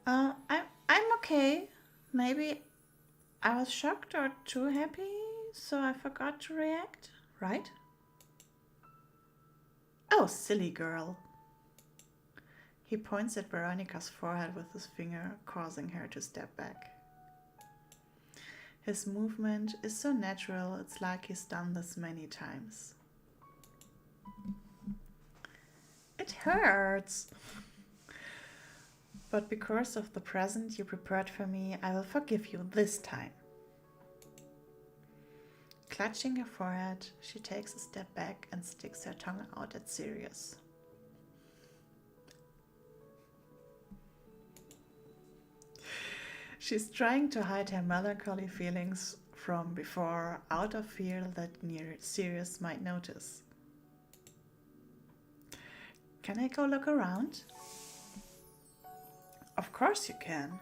Speaker 1: I'm okay. Maybe I was shocked or too happy, so I forgot to react, right? Oh, silly girl. He points at Veronica's forehead with his finger, causing her to step back. His movement is so natural, it's like he's done this many times. It hurts. But because of the present you prepared for me, I will forgive you this time. Clutching her forehead, she takes a step back and sticks her tongue out at Sirius. She's trying to hide her melancholy feelings from before, out of fear that Sirius might notice. Can I go look around? Of course you can.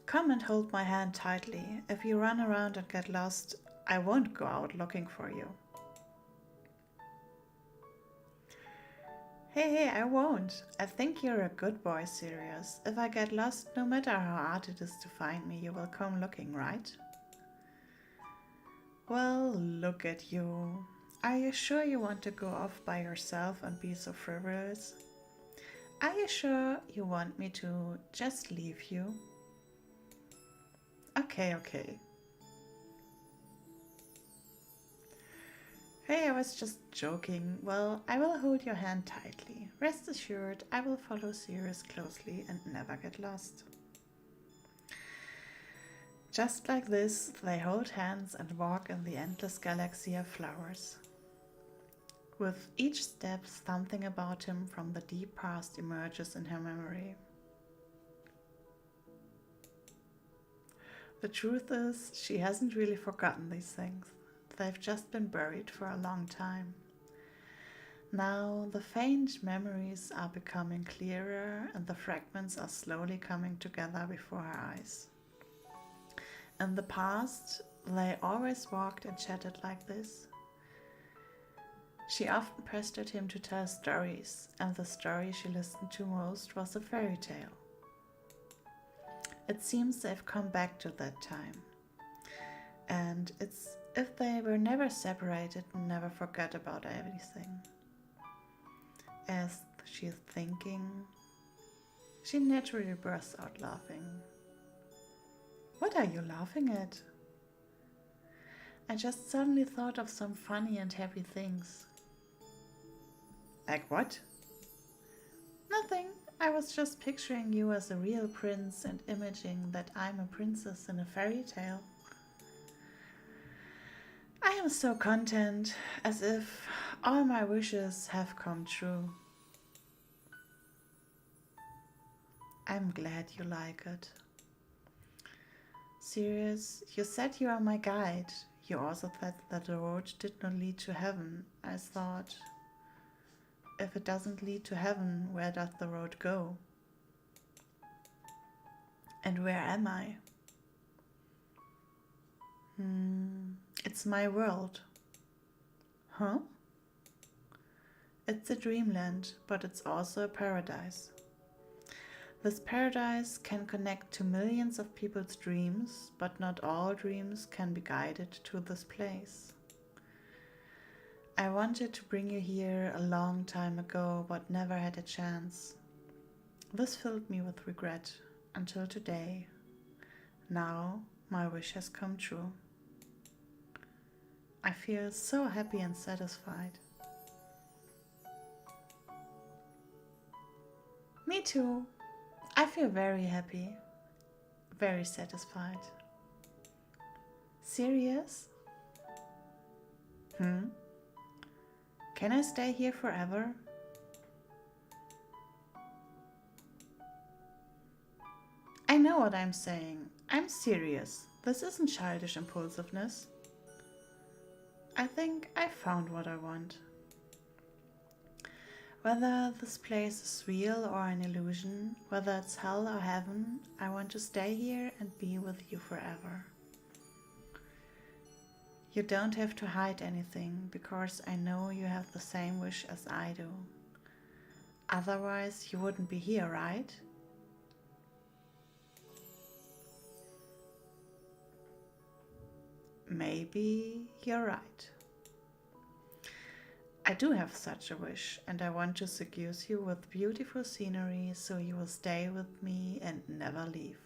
Speaker 1: Come and hold my hand tightly. If you run around and get lost, I won't go out looking for you. Hey, I won't. I think you're a good boy, Sirius. If I get lost, no matter how hard it is to find me, you will come looking, right? Well, look at you. Are you sure you want to go off by yourself and be so frivolous? Are you sure you want me to just leave you? Okay. Hey, I was just joking. Well, I will hold your hand tightly. Rest assured, I will follow Sirius closely and never get lost. Just like this, they hold hands and walk in the endless galaxy of flowers. With each step, something about him from the deep past emerges in her memory. The truth is, she hasn't really forgotten these things. They've just been buried for a long time. Now, the faint memories are becoming clearer and the fragments are slowly coming together before her eyes. In the past, they always walked and chatted like this. She often pestered him to tell stories, and the story she listened to most was a fairy tale. It seems they've come back to that time. And it's if they were never separated and never forgot about everything. As she's thinking, she naturally bursts out laughing. What are you laughing at? I just suddenly thought of some funny and happy things. Like what? Nothing. I was just picturing you as a real prince and imagining that I'm a princess in a fairy tale. I am so content, as if all my wishes have come true. I'm glad you like it. Sirius, you said you are my guide. You also said that the road did not lead to heaven. I thought, if it doesn't lead to heaven, where does the road go? And where am I? It's my world. Huh? It's a dreamland, but it's also a paradise. This paradise can connect to millions of people's dreams, but not all dreams can be guided to this place. I wanted to bring you here a long time ago, but never had a chance. This filled me with regret until today. Now my wish has come true. I feel so happy and satisfied. Me too. I feel very happy, very satisfied. Serious? Can I stay here forever? I know what I'm saying. I'm serious. This isn't childish impulsiveness. I think I found what I want. Whether this place is real or an illusion, whether it's hell or heaven, I want to stay here and be with you forever. You don't have to hide anything, because I know you have the same wish as I do. Otherwise, you wouldn't be here, right? Maybe you're right. I do have such a wish, and I want to seduce you with beautiful scenery so you will stay with me and never leave.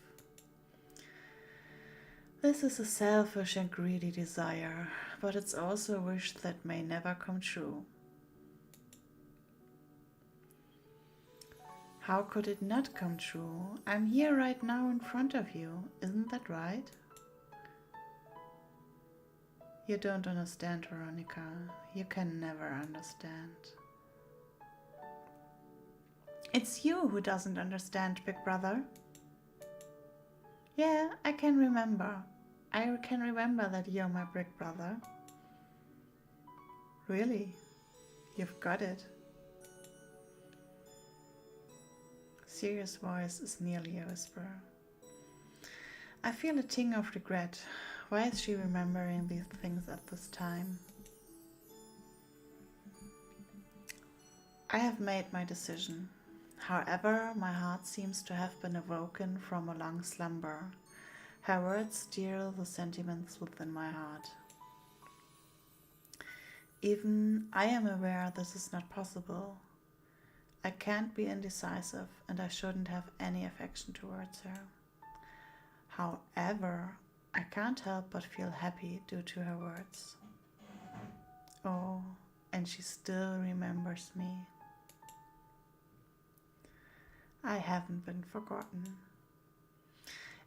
Speaker 1: This is a selfish and greedy desire, but it's also a wish that may never come true. How could it not come true? I'm here right now in front of you, isn't that right? You don't understand, Veronica. You can never understand. It's you who doesn't understand, Big Brother. Yeah, I can remember. I can remember that you're my big brother. Really? You've got it. mysterious voice is nearly a whisper. I feel a ting of regret. Why is she remembering these things at this time? I have made my decision. However, my heart seems to have been awoken from a long slumber. Her words stir the sentiments within my heart. Even I am aware this is not possible. I can't be indecisive and I shouldn't have any affection towards her. However, I can't help but feel happy due to her words. Oh, and she still remembers me. I haven't been forgotten.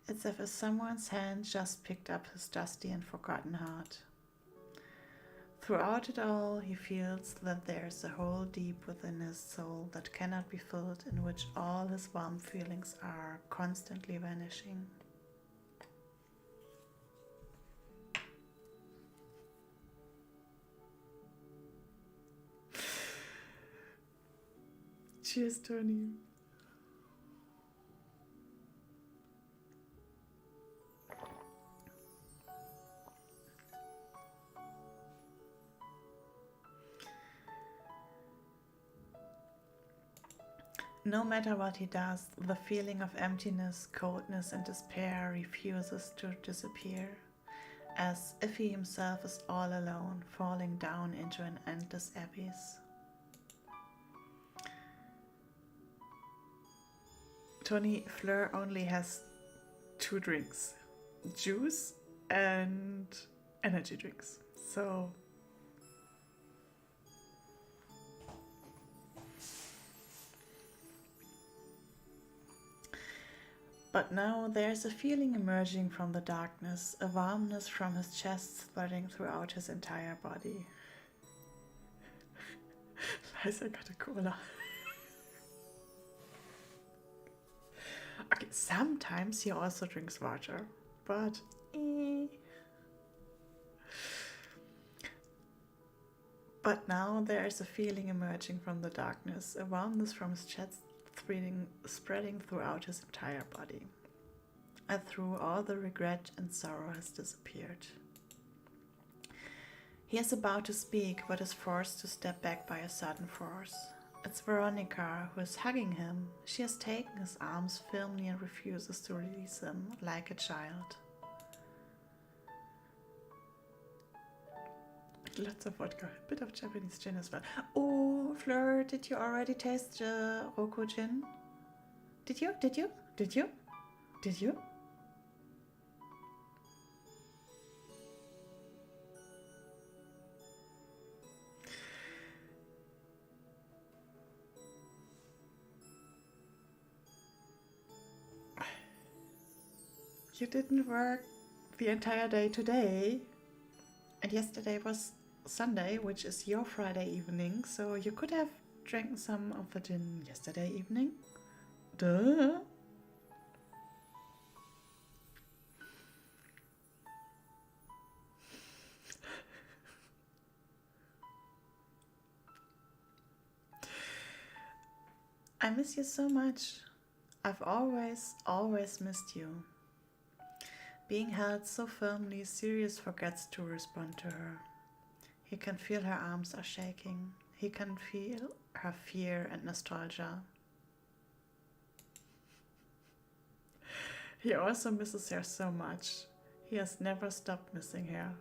Speaker 1: It's as if someone's hand just picked up his dusty and forgotten heart. Throughout it all, he feels that there's a hole deep within his soul that cannot be filled, in which all his warm feelings are constantly vanishing. Cheers, Tony. No matter what he does, the feeling of emptiness, coldness, and despair refuses to disappear, as if he himself is all alone, falling down into an endless abyss. Tony Fleur only has 2 drinks, juice and energy drinks. So but now there's a feeling emerging from the darkness, a warmness from his chest spreading throughout his entire body. Liza got a cola. Okay, sometimes he also drinks water, but But now there is a feeling emerging from the darkness, a warmness from his chest spreading throughout his entire body. And through all the regret and sorrow has disappeared. He is about to speak, but is forced to step back by a sudden force. It's Veronica who is hugging him. She has taken his arms firmly and refuses to release them, like a child. Lots of vodka, a bit of Japanese gin as well. Oh, Fleur, did you already taste the Roko gin? Did you? You didn't work the entire day today, and yesterday was Sunday, which is your Friday evening, so you could have drank some of the gin yesterday evening. Duh. I miss you so much. I've always missed you. Being held so firmly, Sirius forgets to respond to her. He can feel her arms are shaking. He can feel her fear and nostalgia. He also misses her so much. He has never stopped missing her.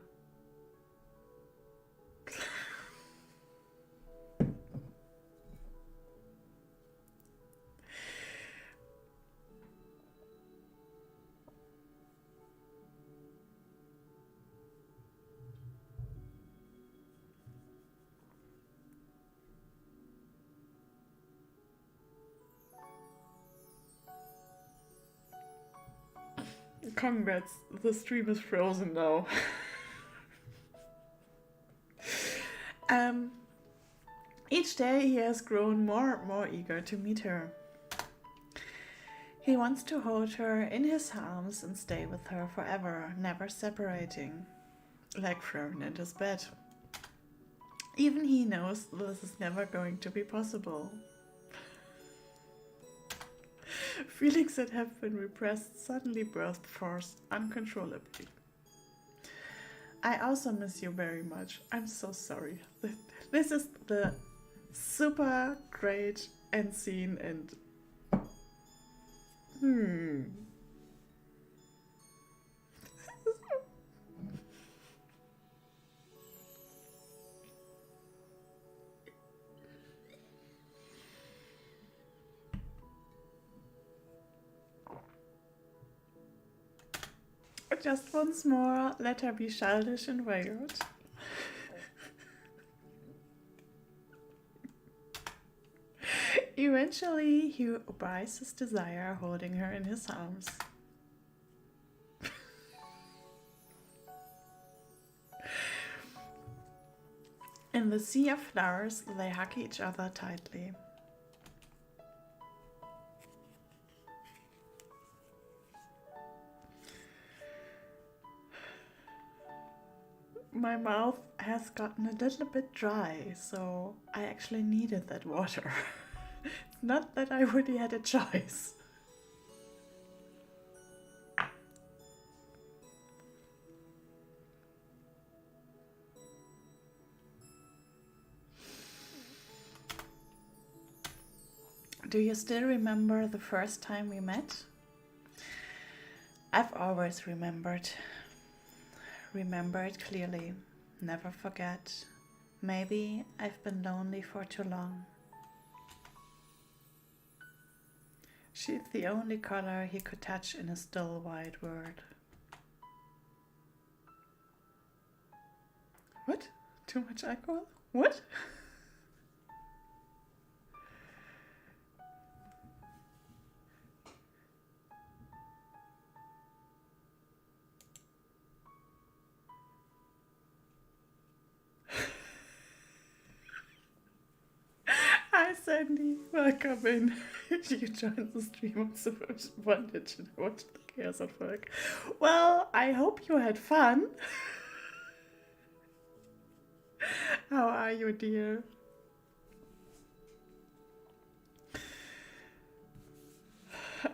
Speaker 1: Congrats, the stream is frozen now. Each day he has grown more and more eager to meet her. He wants to hold her in his arms and stay with her forever, never separating, like thrown in his bed. Even he knows this is never going to be possible. Feelings that have been repressed suddenly burst forth uncontrollably. I also miss you very much. I'm so sorry. This is the super great end scene and just once more, let her be childish and wayward. Eventually, he buys his desire, holding her in his arms. In the sea of flowers, they hug each other tightly. My mouth has gotten a little bit dry, so I actually needed that water. It's not that I really had a choice. Do you still remember the first time we met? I've always remembered. Remember it clearly. Never forget. Maybe I've been lonely for too long. She's the only color he could touch in a still wide world. What? Too much alcohol? What? Hi Sandy, welcome in. You joined the stream of Subversion Bondage and watched the Chaos at Work. Well, I hope you had fun. How are you, dear?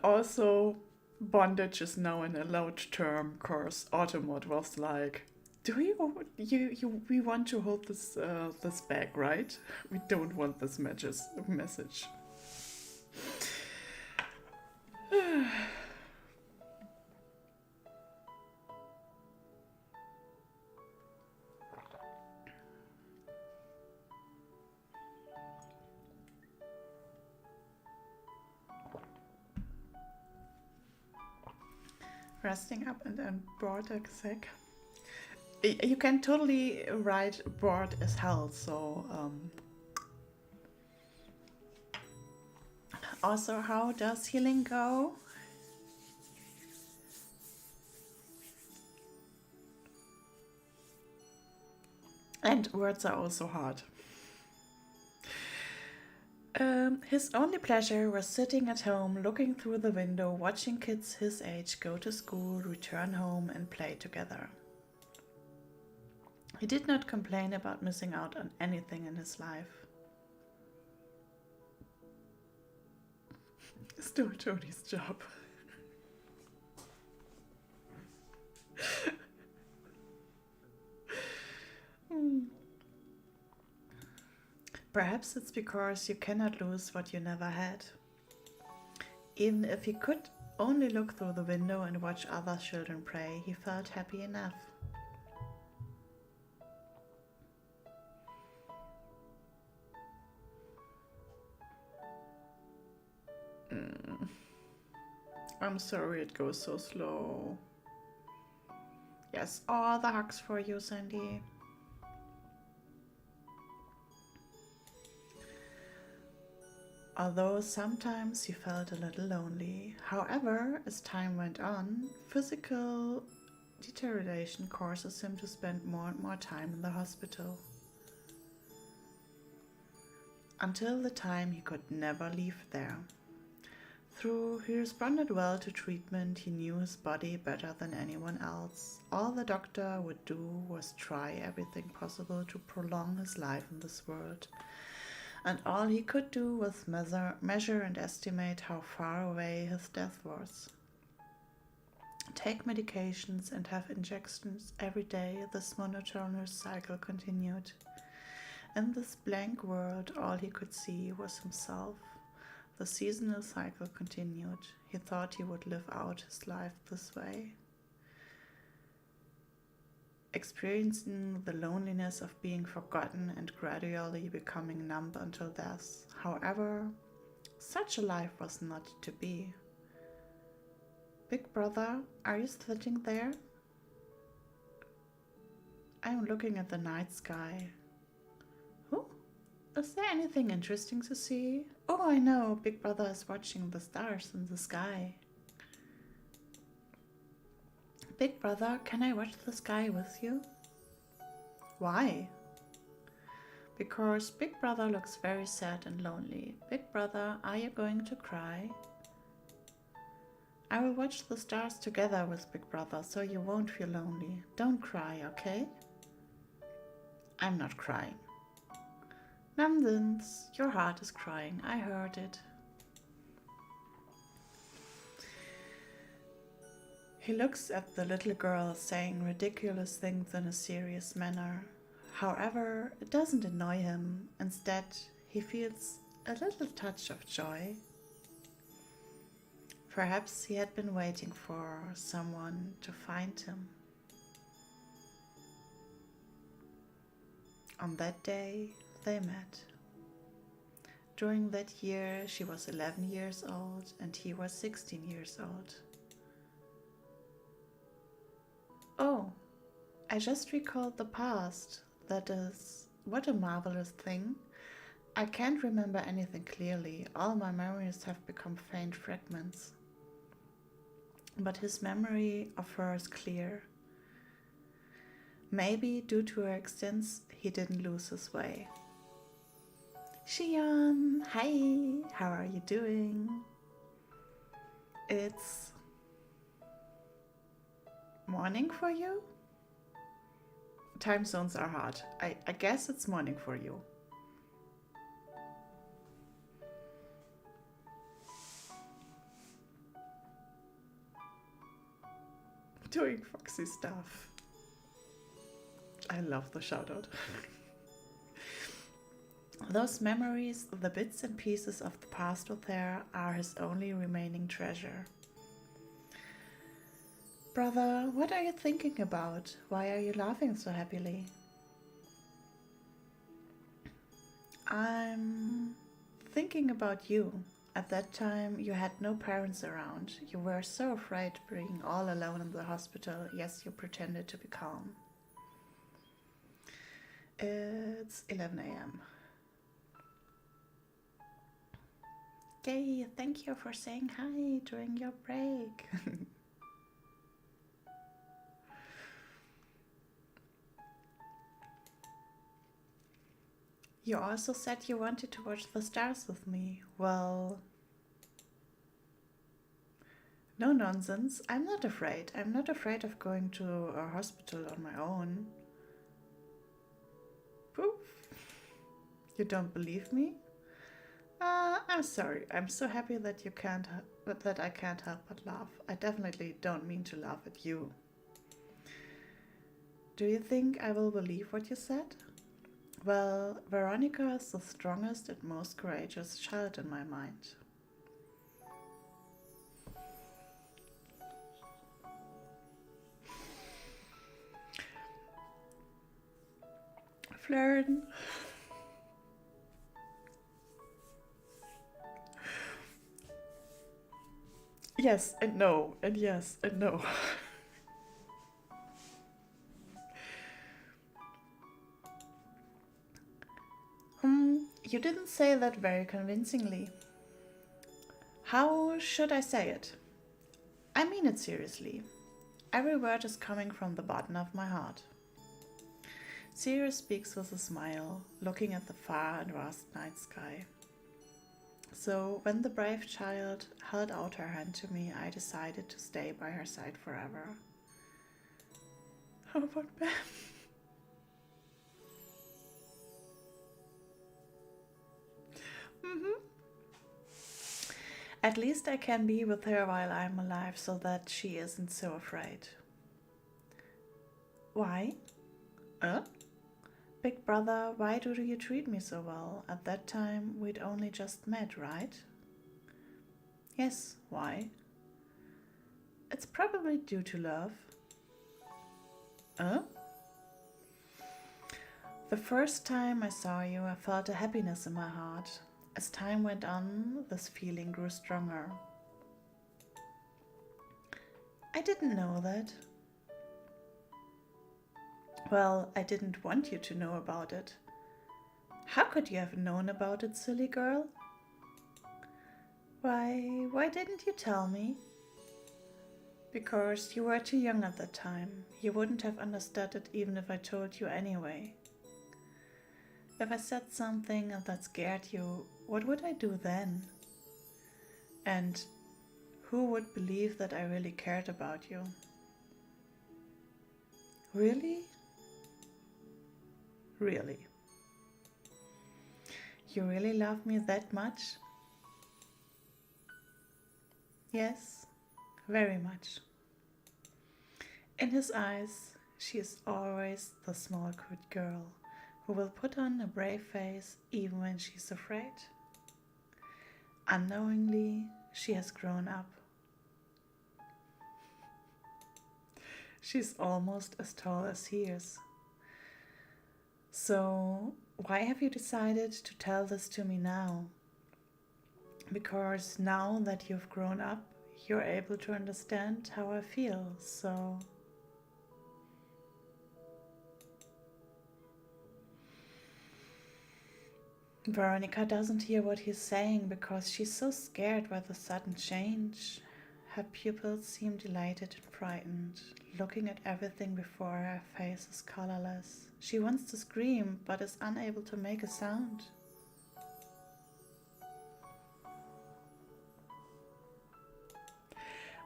Speaker 1: Also, bondage is now an allowed term, cause Automod was like, do we want to hold this this back, right? We don't want this message. Resting up and then bored sick. You can totally write bored as hell, so also, how does healing go? And words are also hard. His only pleasure was sitting at home, looking through the window, watching kids his age go to school, return home, and play together. He did not complain about missing out on anything in his life. Still Jody's job. Perhaps it's because you cannot lose what you never had. Even if he could only look through the window and watch other children play, he felt happy enough. I'm sorry it goes so slow. Yes, all the hugs for you, Sandy. Although sometimes he felt a little lonely. However, as time went on, physical deterioration causes him to spend more and more time in the hospital. Until the time he could never leave there. Though he responded well to treatment, he knew his body better than anyone else. All the doctor would do was try everything possible to prolong his life in this world. and all he could do was measure and estimate how far away his death was. Take medications and have injections every day, this monotonous cycle continued. In this blank world, all he could see was himself. The seasonal cycle continued. He thought he would live out his life this way, experiencing the loneliness of being forgotten and gradually becoming numb until death. However, such a life was not to be. Big brother, are you sitting there? I'm looking at the night sky. Oh, is there anything interesting to see? Oh, I know, Big brother is watching the stars in the sky. Big brother, can I watch the sky with you? Why? Because Big brother looks very sad and lonely. Big brother, are you going to cry? I will watch the stars together with Big brother so you won't feel lonely. Don't cry, okay? I'm not crying. Nonsense, your heart is crying. I heard it. He looks at the little girl saying ridiculous things in a serious manner. However, it doesn't annoy him. Instead, he feels a little touch of joy. Perhaps he had been waiting for someone to find him. On that day, they met. During that year, she was 11 years old and he was 16 years old. Oh, I just recalled the past. That is, what a marvelous thing. I can't remember anything clearly. All my memories have become faint fragments. But his memory of her is clear. Maybe due to her extents, he didn't lose his way. Shion, hi, how are you doing? It's morning for you? Time zones are hard. I guess it's morning for you. Doing foxy stuff. I love the shout out. Those memories, the bits and pieces of the past with her, are his only remaining treasure. Brother, what are you thinking about? Why are you laughing so happily? I'm thinking about you. At that time, you had no parents around. You were so afraid being all alone in the hospital. Yes, you pretended to be calm. It's 11 a.m. Yay, thank you for saying hi during your break. You also said you wanted to watch the stars with me. Well, no nonsense. I'm not afraid. I'm not afraid of going to a hospital on my own. Poof. You don't believe me? I'm sorry. I'm so happy that I can't help but laugh. I definitely don't mean to laugh at you. Do you think I will believe what you said? Well, Veronica is the strongest and most courageous child in my mind. Flirn. Yes and no, and yes and no. You didn't say that very convincingly. How should I say it? I mean it seriously. Every word is coming from the bottom of my heart. Sirius speaks with a smile, looking at the far and vast night sky. So, when the brave child held out her hand to me, I decided to stay by her side forever. How about Bam? At least I can be with her while I'm alive so that she isn't so afraid. Why? Big brother, why do you treat me so well? At that time we'd only just met, right? Yes, why? It's probably due to love. The first time I saw you, I felt a happiness in my heart. As time went on, this feeling grew stronger. I didn't know that. Well, I didn't want you to know about it. How could you have known about it, silly girl? Why didn't you tell me? Because you were too young at that time. You wouldn't have understood it even if I told you anyway. If I said something that scared you, what would I do then? And who would believe that I really cared about you? Really? Really? You really love me that much? Yes, very much. In his eyes, she is always the small cute girl who will put on a brave face even when she's afraid. Unknowingly, she has grown up. She's almost as tall as he is. So, why have you decided to tell this to me now? Because now that you've grown up, you're able to understand how I feel, so... Veronica doesn't hear what he's saying because she's so scared by the sudden change. Her pupils seem delighted and frightened. Looking at everything before her, face is colorless. She wants to scream, but is unable to make a sound.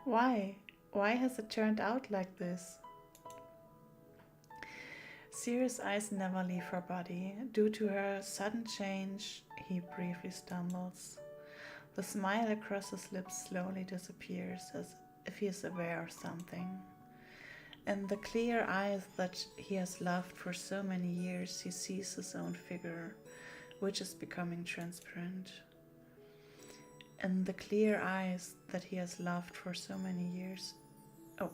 Speaker 1: Why? Why has it turned out like this? Sirius' eyes never leave her body. Due to her sudden change, he briefly stumbles. The smile across his lips slowly disappears, as if he is aware of something. In the clear eyes that he has loved for so many years, he sees his own figure, which is becoming transparent. In the clear eyes that he has loved for so many years... Oh.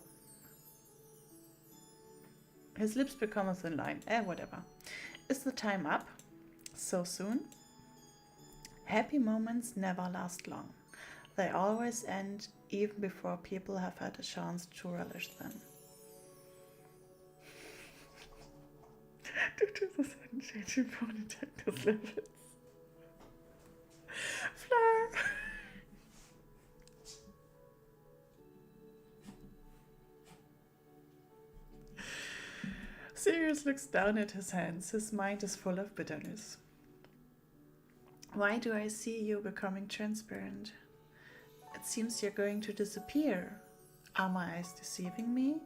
Speaker 1: His lips become a thin line. Whatever. Is the time up? So soon? Happy moments never last long. They always end even before people have had a chance to relish them. Due to the sudden change in bone detectors levels. Fleur! Sirius looks down at his hands. His mind is full of bitterness. Why do I see you becoming transparent? It seems you're going to disappear. Are my eyes deceiving me?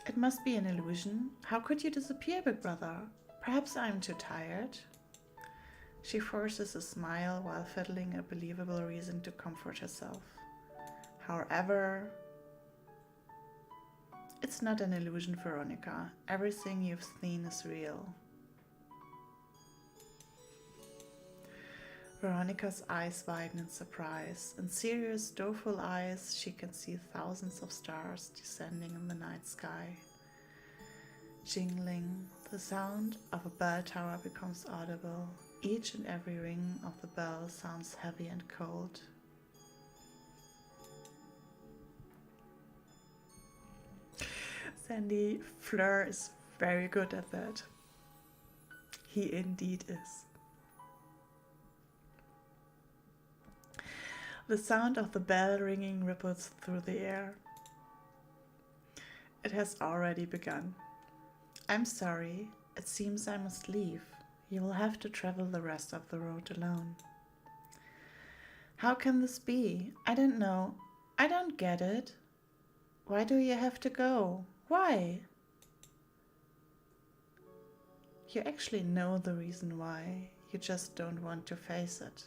Speaker 1: It must be an illusion. How could you disappear, big brother? Perhaps I'm too tired. She forces a smile while fiddling a believable reason to comfort herself. However, it's not an illusion, Veronica. Everything you've seen is real. Veronica's eyes widen in surprise. In Sirius' doleful eyes, she can see thousands of stars descending in the night sky. Jingling, the sound of a bell tower becomes audible. Each and every ring of the bell sounds heavy and cold. Sandy, Fleur is very good at that. He indeed is. The sound of the bell ringing ripples through the air. It has already begun. I'm sorry, it seems I must leave. You will have to travel the rest of the road alone. How can this be? I don't know. I don't get it. Why do you have to go? Why? You actually know the reason why. You just don't want to face it.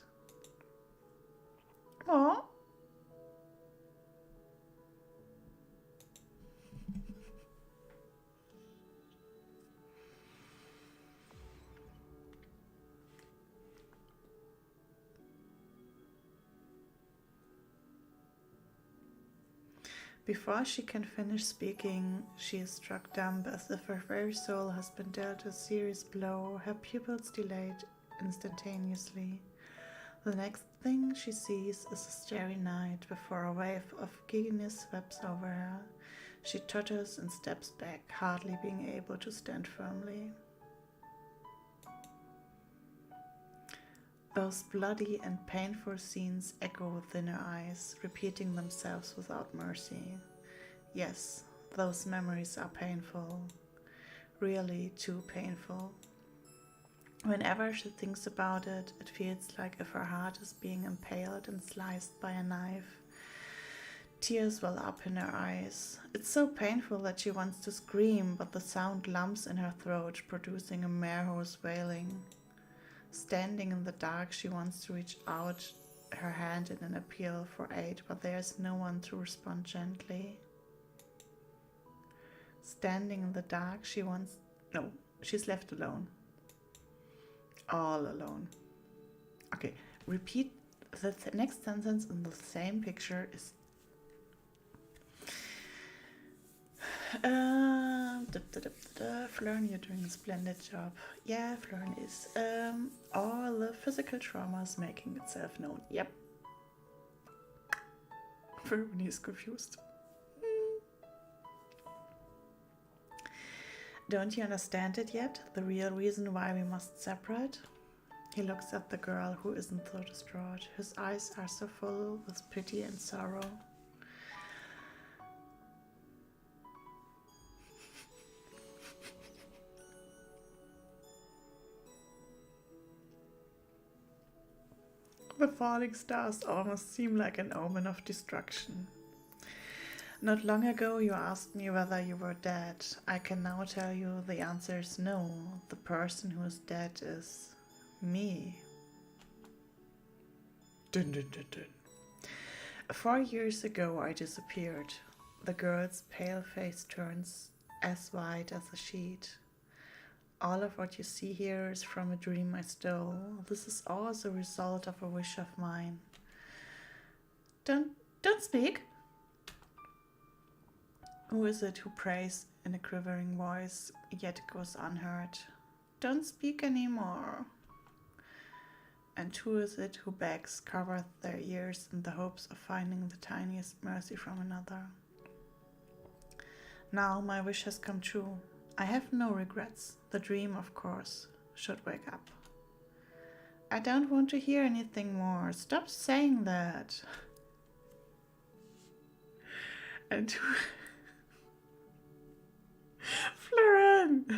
Speaker 1: Before she can finish speaking, she is struck dumb as if her very soul has been dealt a serious blow, her pupils dilate instantaneously. The next thing she sees is a starry night before a wave of giddiness sweeps over her. She totters and steps back, hardly being able to stand firmly. Those bloody and painful scenes echo within her eyes, repeating themselves without mercy. Yes, those memories are painful, really too painful. Whenever she thinks about it, it feels like if her heart is being impaled and sliced by a knife. Tears well up in her eyes. It's so painful that she wants to scream, but the sound lumps in her throat, producing a mere hoarse wailing. Standing in the dark, she wants to reach out her hand in an appeal for aid, but there is no one to respond gently. Standing in the dark, she's left alone. All alone. Okay, repeat the next sentence in the same picture is Flern, you're doing a splendid job. Yeah, Flern is. All the physical trauma is making itself known. Yep. Veroni is confused. Don't you understand it yet? The real reason why we must separate? He looks at the girl who isn't so distraught. His eyes are so full with pity and sorrow. The falling stars almost seem like an omen of destruction. Not long ago you asked me whether you were dead. I can now tell you the answer is no. The person who is dead is me. Dun, dun, dun, dun. 4 years ago I disappeared. The girl's pale face turns as white as a sheet. All of what you see here is from a dream I stole. This is all the result of a wish of mine. Don't speak. Who is it who prays in a quivering voice, yet goes unheard? Don't speak anymore. And who is it who begs, covereth their ears in the hopes of finding the tiniest mercy from another? Now my wish has come true. I have no regrets. The dream, of course, should wake up. I don't want to hear anything more. Stop saying that. And Florent!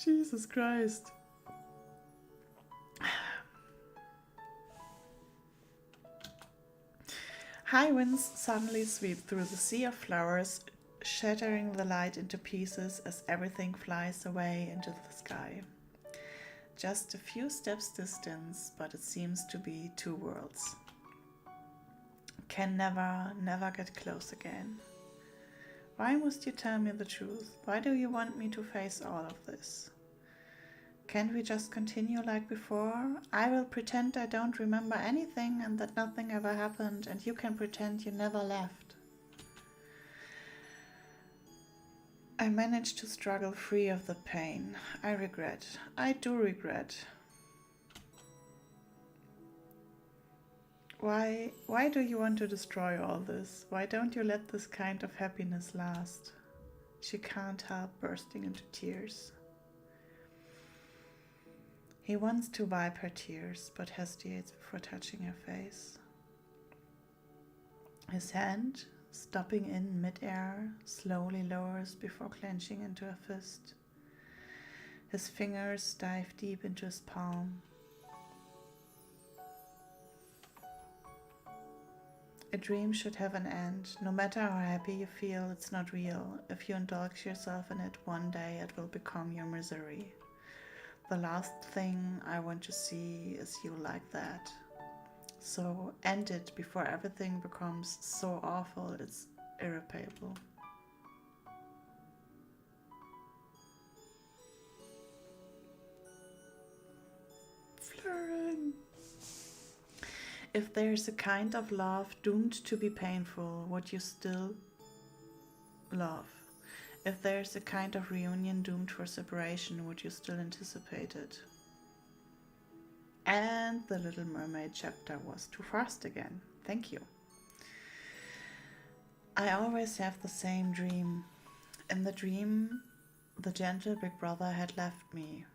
Speaker 1: Jesus Christ. High winds suddenly sweep through the sea of flowers, shattering the light into pieces as everything flies away into the sky. Just a few steps distance, but it seems to be two worlds. Can never get close again. Why must you tell me the truth? Why do you want me to face all of this? Can't we just continue like before? I will pretend I don't remember anything and that nothing ever happened, and you can pretend you never left. I managed to struggle free of the pain. I do regret. Why do you want to destroy all this? Why don't you let this kind of happiness last? She can't help bursting into tears. He wants to wipe her tears, but hesitates before touching her face. His hand, stopping in mid-air, slowly lowers before clenching into a fist. His fingers dive deep into his palm. A dream should have an end. No matter how happy you feel, it's not real. If you indulge yourself in it one day, it will become your misery. The last thing I want to see is you like that. So end it before everything becomes so awful it's irreparable. If there's a kind of love doomed to be painful, would you still love? If there's a kind of reunion doomed for separation, would you still anticipate it? And the Little Mermaid chapter was too fast again. Thank you. I always have the same dream. In the dream, the gentle big brother had left me.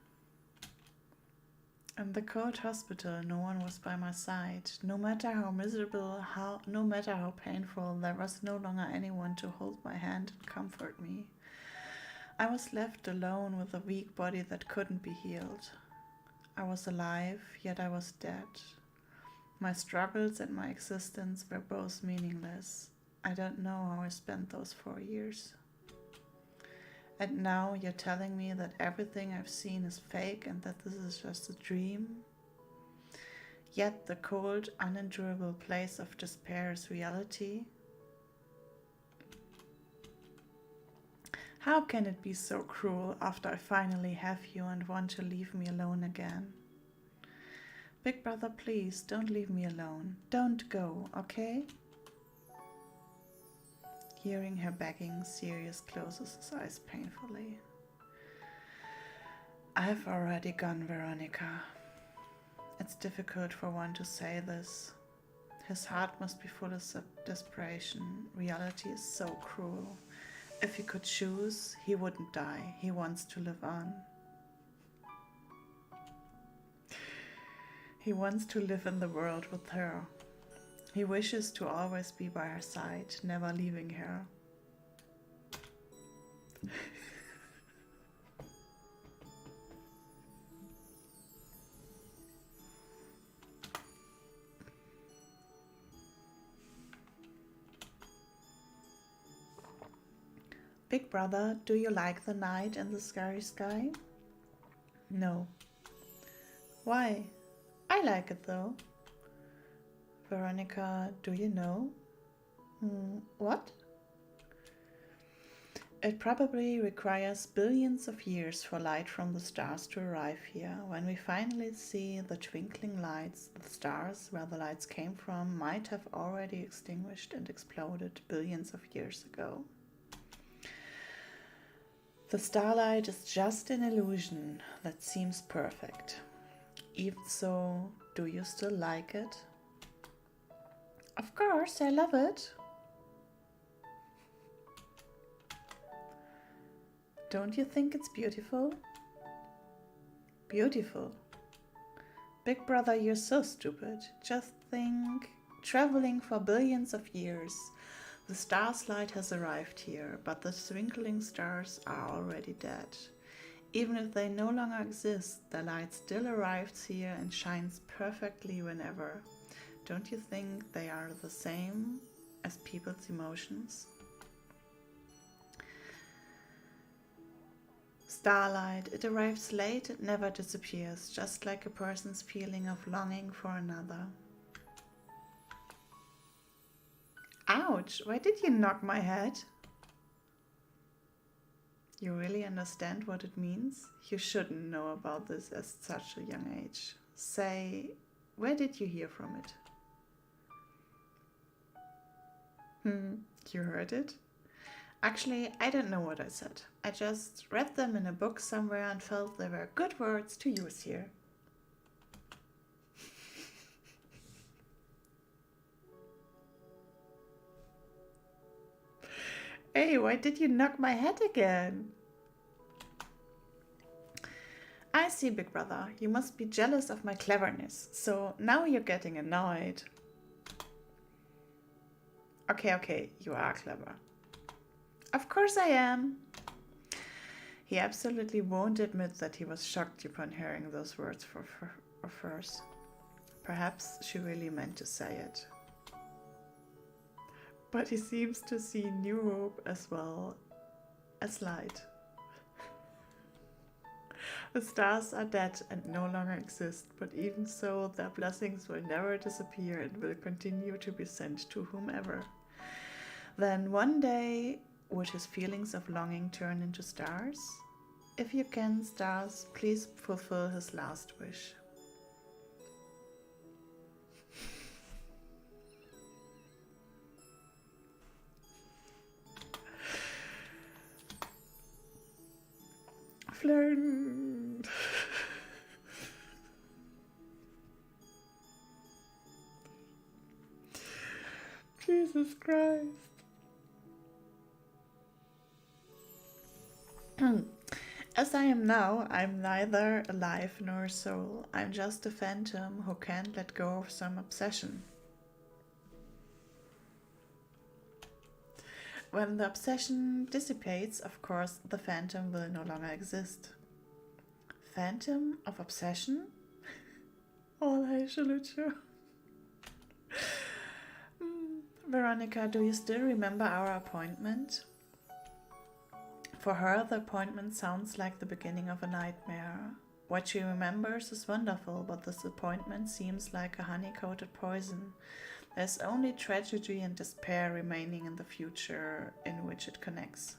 Speaker 1: In the cold hospital, no one was by my side. No matter how miserable, no matter how painful, there was no longer anyone to hold my hand and comfort me. I was left alone with a weak body that couldn't be healed. I was alive, yet I was dead. My struggles and my existence were both meaningless. I don't know how I spent those 4 years. And now you're telling me that everything I've seen is fake and that this is just a dream? Yet the cold, unendurable place of despair is reality? How can it be so cruel after I finally have you and want to leave me alone again? Big brother, please don't leave me alone. Don't go, okay? Hearing her begging, Sirius closes his eyes painfully. I've already gone, Veronica. It's difficult for one to say this. His heart must be full of desperation. Reality is so cruel. If he could choose, he wouldn't die. He wants to live on. He wants to live in the world with her. He wishes to always be by her side, never leaving her. Big brother, do you like the night and the starry sky? No. Why? I like it though. Veronica, do you know? What? It probably requires billions of years for light from the stars to arrive here. When we finally see the twinkling lights, the stars where the lights came from might have already extinguished and exploded billions of years ago. The starlight is just an illusion that seems perfect. Even so, do you still like it? Of course, I love it. Don't you think it's beautiful? Beautiful. Big brother, you're so stupid. Just think, traveling for billions of years. The star's light has arrived here, but the twinkling stars are already dead. Even if they no longer exist, the light still arrives here and shines perfectly whenever. Don't you think they are the same as people's emotions? Starlight, it arrives late and never disappears, just like a person's feeling of longing for another. Ouch! Why did you knock my head? You really understand what it means? You shouldn't know about this at such a young age. Say, where did you hear from it? You heard it? Actually, I don't know what I said. I just read them in a book somewhere and felt they were good words to use here. Hey, why did you knock my head again? I see, big brother. You must be jealous of my cleverness. So now you're getting annoyed. Okay, you are clever. Of course I am. He absolutely won't admit that he was shocked upon hearing those words of hers. Perhaps she really meant to say it. But he seems to see new hope as well as light. The stars are dead and no longer exist, but even so, their blessings will never disappear and will continue to be sent to whomever. Then one day, would his feelings of longing turn into stars? If you can, stars, please fulfill his last wish. Flirting. Jesus Christ. As I am now, I'm neither alive nor a soul. I'm just a phantom who can't let go of some obsession. When the obsession dissipates, of course, the phantom will no longer exist. Phantom of obsession? Veronica, do you still remember our appointment? For her, the appointment sounds like the beginning of a nightmare. What she remembers is wonderful, but this appointment seems like a honey-coated poison. There's only tragedy and despair remaining in the future in which it connects.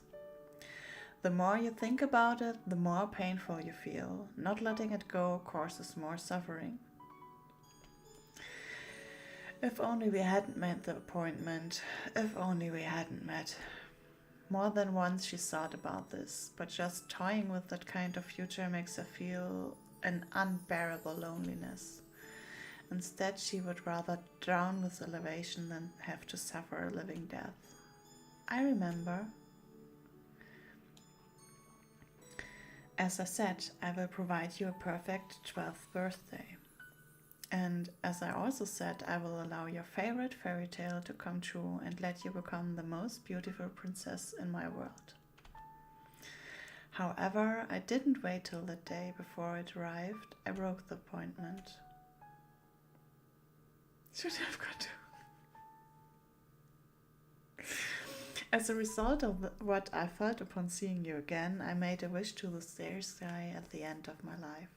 Speaker 1: The more you think about it, the more painful you feel. Not letting it go causes more suffering. If only we hadn't made the appointment. If only we hadn't met. More than once she thought about this, but just toying with that kind of future makes her feel an unbearable loneliness. Instead, she would rather drown with elevation than have to suffer a living death. I remember. As I said, I will provide you a perfect 12th birthday. And as I also said, I will allow your favorite fairy tale to come true and let you become the most beautiful princess in my world. However, I didn't wait till the day before it arrived. I broke the appointment. Should have got to. As a result of what I felt upon seeing you again, I made a wish to the starry sky at the end of my life.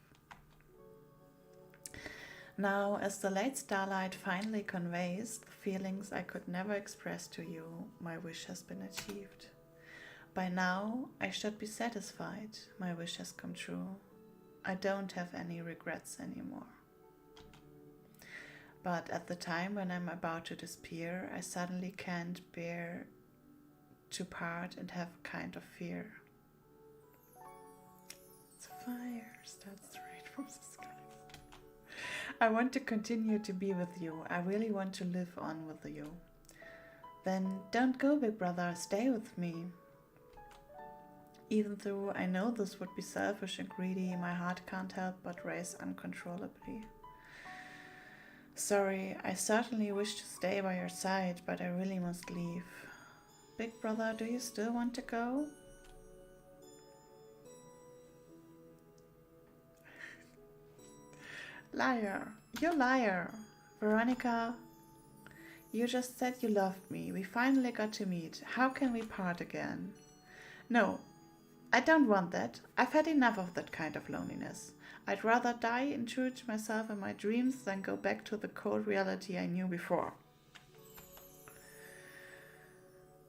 Speaker 1: Now, as the late starlight finally conveys the feelings I could never express to you, my wish has been achieved. By now, I should be satisfied. My wish has come true. I don't have any regrets anymore. But at the time when I'm about to disappear, I suddenly can't bear to part and have a kind of fear. The fire starts straight from the sky. I want to continue to be with you. I really want to live on with you. Then don't go, big brother. Stay with me. Even though I know this would be selfish and greedy, my heart can't help but race uncontrollably. Sorry, I certainly wish to stay by your side, but I really must leave. Big brother, do you still want to go? Liar, you liar. Veronica, you just said you loved me. We finally got to meet. How can we part again? No, I don't want that. I've had enough of that kind of loneliness. I'd rather die intrude myself in my dreams than go back to the cold reality I knew before.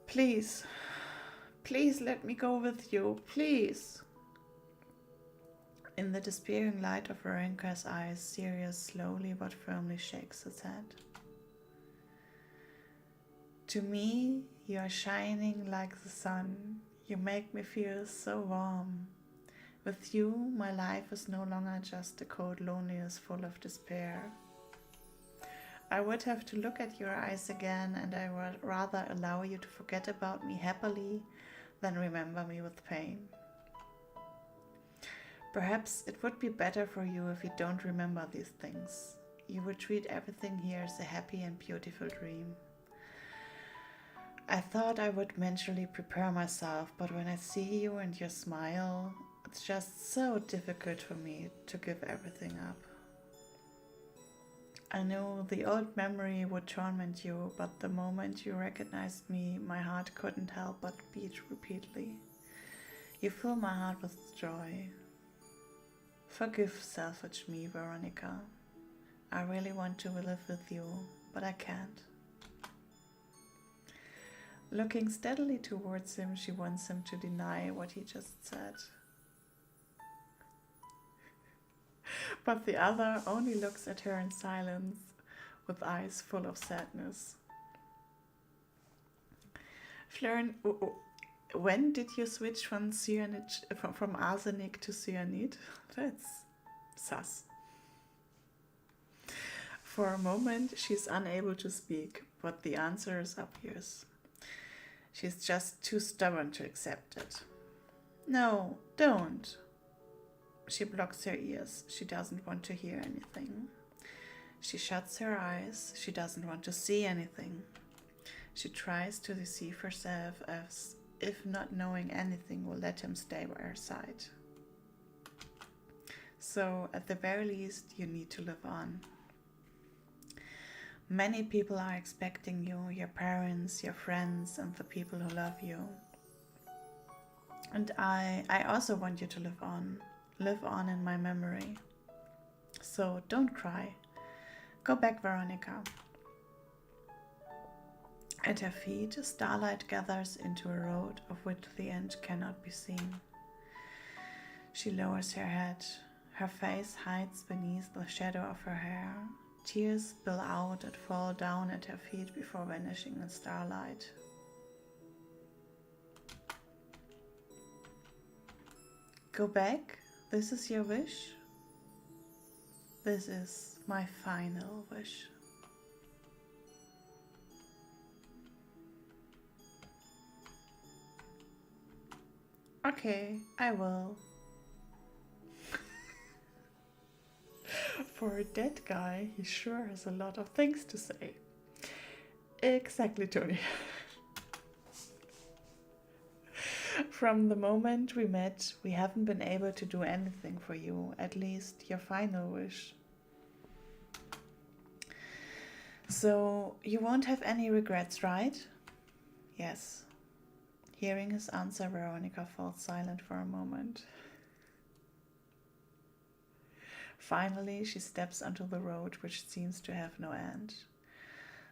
Speaker 1: Please, please let me go with you, please. In the despairing light of Veronica's eyes, Sirius slowly but firmly shakes his head. To me, you are shining like the sun. You make me feel so warm. With you, my life is no longer just a cold loneliness full of despair. I would have to look at your eyes again, and I would rather allow you to forget about me happily than remember me with pain. Perhaps it would be better for you if you don't remember these things. You would treat everything here as a happy and beautiful dream. I thought I would mentally prepare myself, but when I see you and your smile, it's just so difficult for me to give everything up. I know the old memory would torment you, but the moment you recognized me, my heart couldn't help but beat repeatedly. You fill my heart with joy. Forgive selfish me, Veronica. I really want to live with you, but I can't. Looking steadily towards him, she wants him to deny what he just said. But the other only looks at her in silence, with eyes full of sadness. When did you switch from from arsenic to cyanide? That's sus. For a moment, she's unable to speak, but the answer is obvious. She's just too stubborn to accept it. No, don't. She blocks her ears. She doesn't want to hear anything. She shuts her eyes. She doesn't want to see anything. She tries to deceive herself as if not knowing anything will let him stay by her side. So, at the very least, you need to live on. Many people are expecting you, your parents, your friends, and the people who love you. And I also want you to live on in my memory. So don't cry. Go back, Veronica. At her feet, starlight gathers into a road of which the end cannot be seen. She lowers her head. Her face hides beneath the shadow of her hair. Tears spill out and fall down at her feet before vanishing in starlight. Go back? This is your wish? This is my final wish. Okay, I will. For a dead guy, he sure has a lot of things to say. Exactly, Tony. From the moment we met, we haven't been able to do anything for you, at least your final wish. So, you won't have any regrets, right? Yes. Hearing his answer, Veronica falls silent for a moment. Finally, she steps onto the road, which seems to have no end.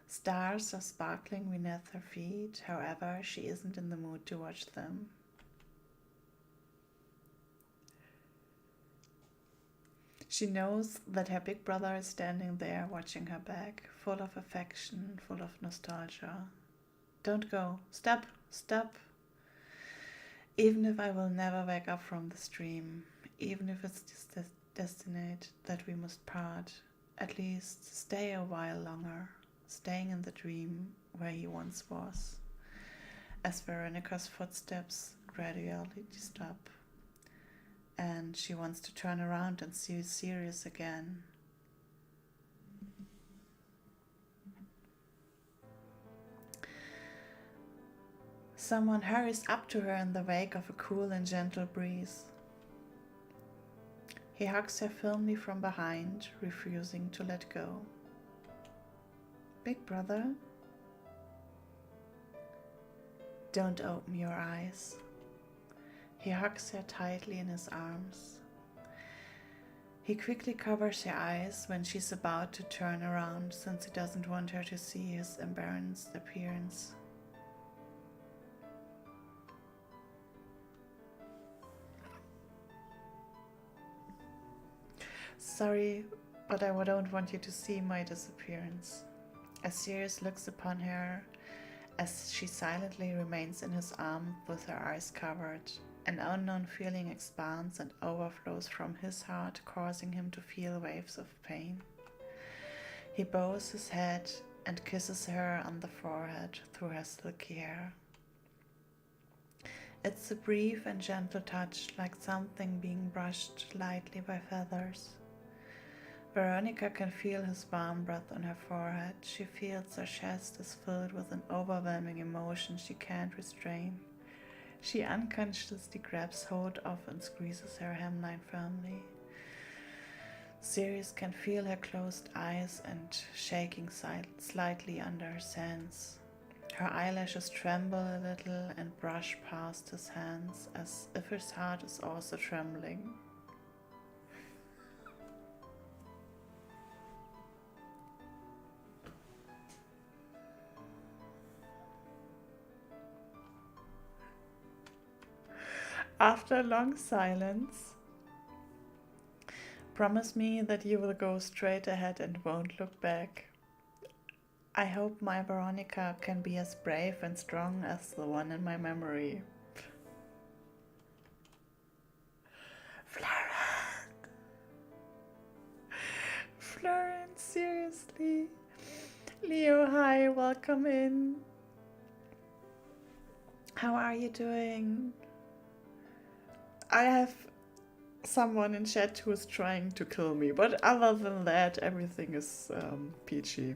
Speaker 1: Stars are sparkling beneath her feet, however, she isn't in the mood to watch them. She knows that her big brother is standing there watching her back, full of affection, full of nostalgia. Don't go. Stop. Stop. Even if I will never wake up from this dream, even if it's destined that we must part, at least stay a while longer, staying in the dream where he once was. As Veronica's footsteps gradually stop, and she wants to turn around and see Sirius again. Someone hurries up to her in the wake of a cool and gentle breeze. He hugs her firmly from behind, refusing to let go. Big brother? Don't open your eyes. He hugs her tightly in his arms. He quickly covers her eyes when she's about to turn around, since he doesn't want her to see his embarrassed appearance. Sorry, but I don't want you to see my disappearance. As Sirius looks upon her, as she silently remains in his arm with her eyes covered, an unknown feeling expands and overflows from his heart, causing him to feel waves of pain. He bows his head and kisses her on the forehead through her silky hair. It's a brief and gentle touch, like something being brushed lightly by feathers. Veronica can feel his warm breath on her forehead. She feels her chest is filled with an overwhelming emotion she can't restrain. She unconsciously grabs hold of and squeezes her hemline firmly. Sirius can feel her closed eyes and shaking slightly under his hands. Her eyelashes tremble a little and brush past his hands, as if his heart is also trembling. After a long silence, promise me that you will go straight ahead and won't look back. I hope my Veronica can be as brave and strong as the one in my memory. Hi, welcome in. How are you doing? I have someone in chat who is trying to kill me, but other than that, everything is peachy.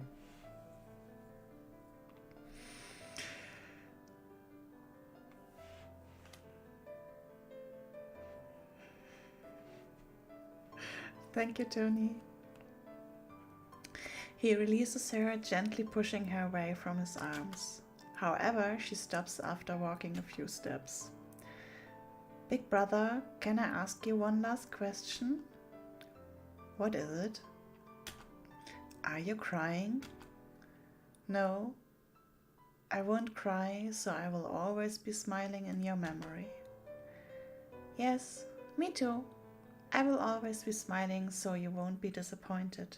Speaker 1: Thank you, Tony. He releases her, gently pushing her away from his arms. However, she stops after walking a few steps. Big brother, can I ask you one last question? What is it? Are you crying? No, I won't cry, so I will always be smiling in your memory. Yes, me too. I will always be smiling, so you won't be disappointed.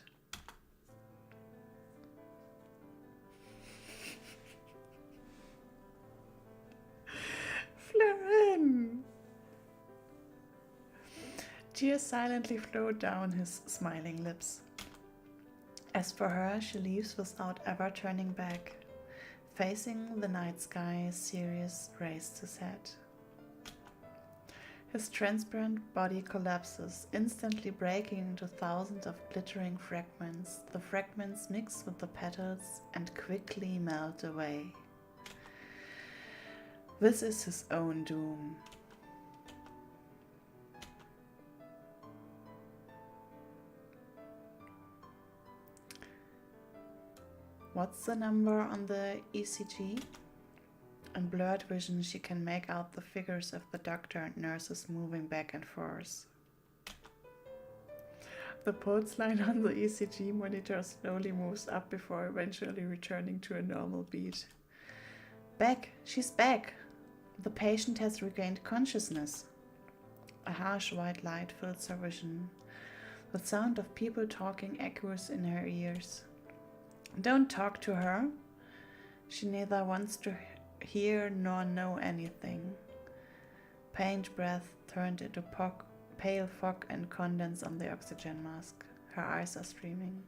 Speaker 1: Florin! Tears silently flow down his smiling lips. As for her, she leaves without ever turning back. Facing the night sky, Sirius raised his head. His transparent body collapses, instantly breaking into thousands of glittering fragments. The fragments mix with the petals and quickly melt away. This is his own doom. What's the number on the ECG? In blurred vision, she can make out the figures of the doctor and nurses moving back and forth. The pulse line on the ECG monitor slowly moves up before eventually returning to a normal beat. Back! She's back! The patient has regained consciousness. A harsh white light fills her vision. The sound of people talking echoes in her ears. Don't talk to her. She neither wants to hear nor know anything. Paint breath turned into pale fog and condense on the oxygen mask. Her eyes are streaming.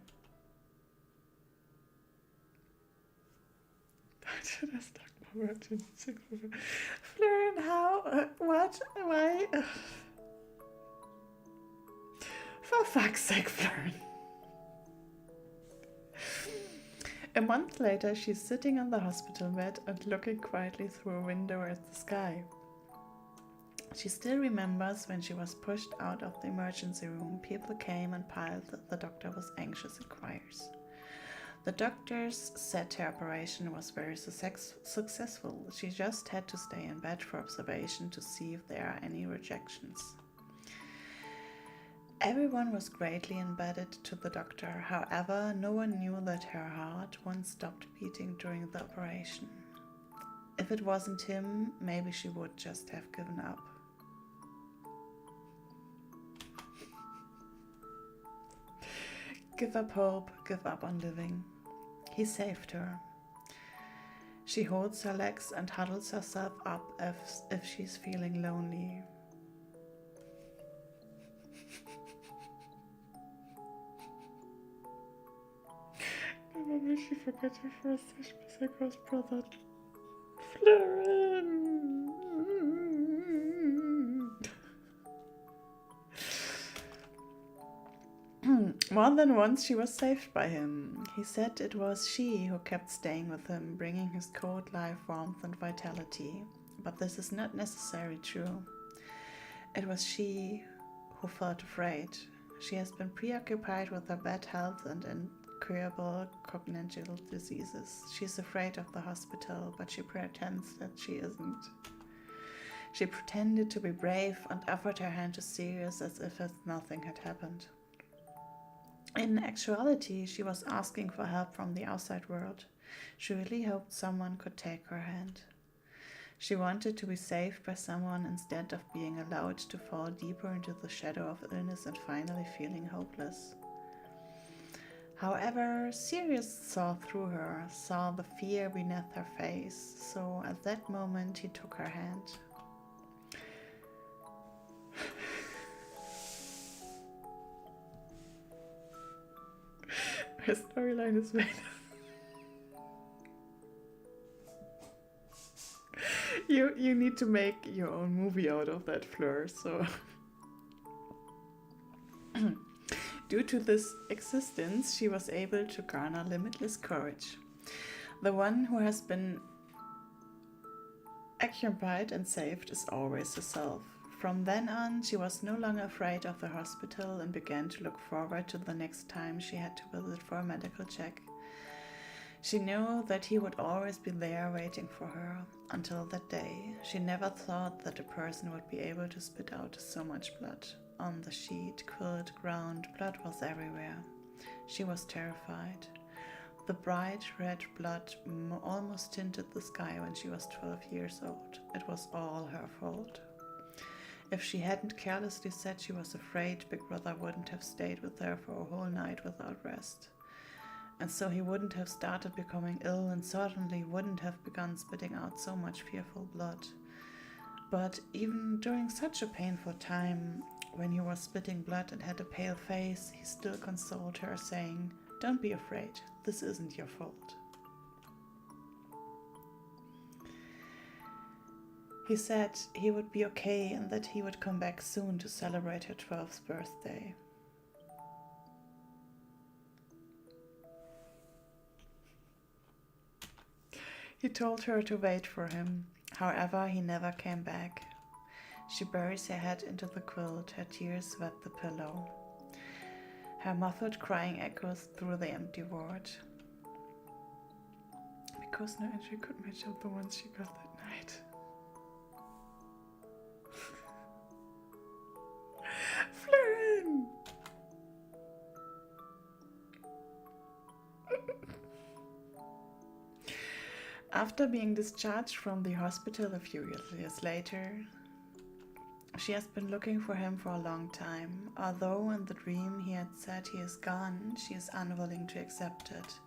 Speaker 1: Should I start my word in 6? Florin, how? What? Why? For fuck's sake, Florin. A month later, she's sitting on the hospital bed and looking quietly through a window at the sky. She still remembers when she was pushed out of the emergency room. People came and piled. The doctor was anxious inquiries. The doctors said her operation was very successful. She just had to stay in bed for observation to see if there are any rejections. Everyone was greatly indebted to the doctor. However, no one knew that her heart once stopped beating during the operation. If it wasn't him, maybe she would just have given up. Give up hope, give up on living. He saved her. She holds her legs and huddles herself up if she's feeling lonely. Maybe she forgot her first Psycho's brother, Florin. More than once she was saved by him. He said it was she who kept staying with him, bringing his cold life, warmth and vitality. But this is not necessarily true. It was she who felt afraid. She has been preoccupied with her bad health and incurable congenital diseases. She's afraid of the hospital, but she pretends that she isn't. She pretended to be brave and offered her hand to Sirius as if nothing had happened. In actuality, she was asking for help from the outside world. She really hoped someone could take her hand. She wanted to be saved by someone instead of being allowed to fall deeper into the shadow of illness and finally feeling hopeless. However, Sirius saw through her, saw the fear beneath her face, so at that moment he took her hand. Her storyline is made. you need to make your own movie out of that, Fleur, so... Due to this existence, she was able to garner limitless courage. The one who has been occupied and saved is always herself. From then on, she was no longer afraid of the hospital and began to look forward to the next time she had to visit for a medical check. She knew that he would always be there waiting for her. Until that day, she never thought that a person would be able to spit out so much blood. On the sheet, quilt, ground, blood was everywhere. She was terrified. The bright red blood almost tinted the sky when she was 12 years old. It was all her fault. If she hadn't carelessly said she was afraid, Big Brother wouldn't have stayed with her for a whole night without rest. And so he wouldn't have started becoming ill and certainly wouldn't have begun spitting out so much fearful blood. But even during such a painful time, when he was spitting blood and had a pale face, he still consoled her, saying, "Don't be afraid, this isn't your fault." He said he would be okay and that he would come back soon to celebrate her 12th birthday. He told her to wait for him. However, he never came back. She buries her head into the quilt, her tears wet the pillow. Her muffled crying echoes through the empty ward. Because no entry could match up the ones she got that night. Florin! After being discharged from the hospital a few years later, she has been looking for him for a long time. Although in the dream he had said he is gone, she is unwilling to accept it.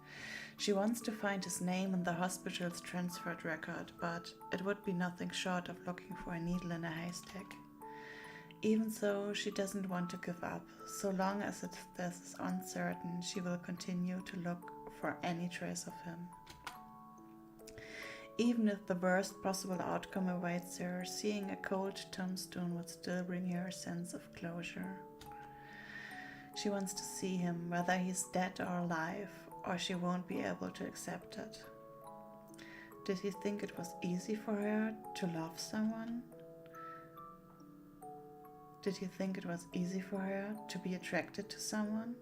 Speaker 1: She wants to find his name in the hospital's transferred record, but it would be nothing short of looking for a needle in a haystack. Even so, she doesn't want to give up. So long as this is uncertain, she will continue to look for any trace of him. Even if the worst possible outcome awaits her, seeing a cold tombstone would still bring her a sense of closure. She wants to see him, whether he's dead or alive, or she won't be able to accept it. Did he think it was easy for her to love someone? Did he think it was easy for her to be attracted to someone?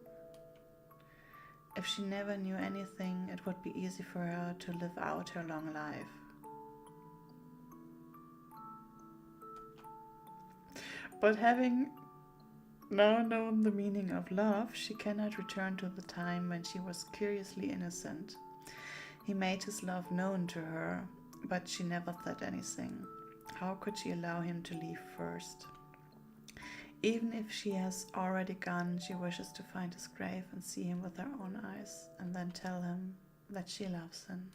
Speaker 1: If she never knew anything, it would be easy for her to live out her long life. But having now known the meaning of love, she cannot return to the time when she was curiously innocent. He made his love known to her, but she never said anything. How could she allow him to leave first? Even if she has already gone, she wishes to find his grave and see him with her own eyes, and then tell him that she loves him.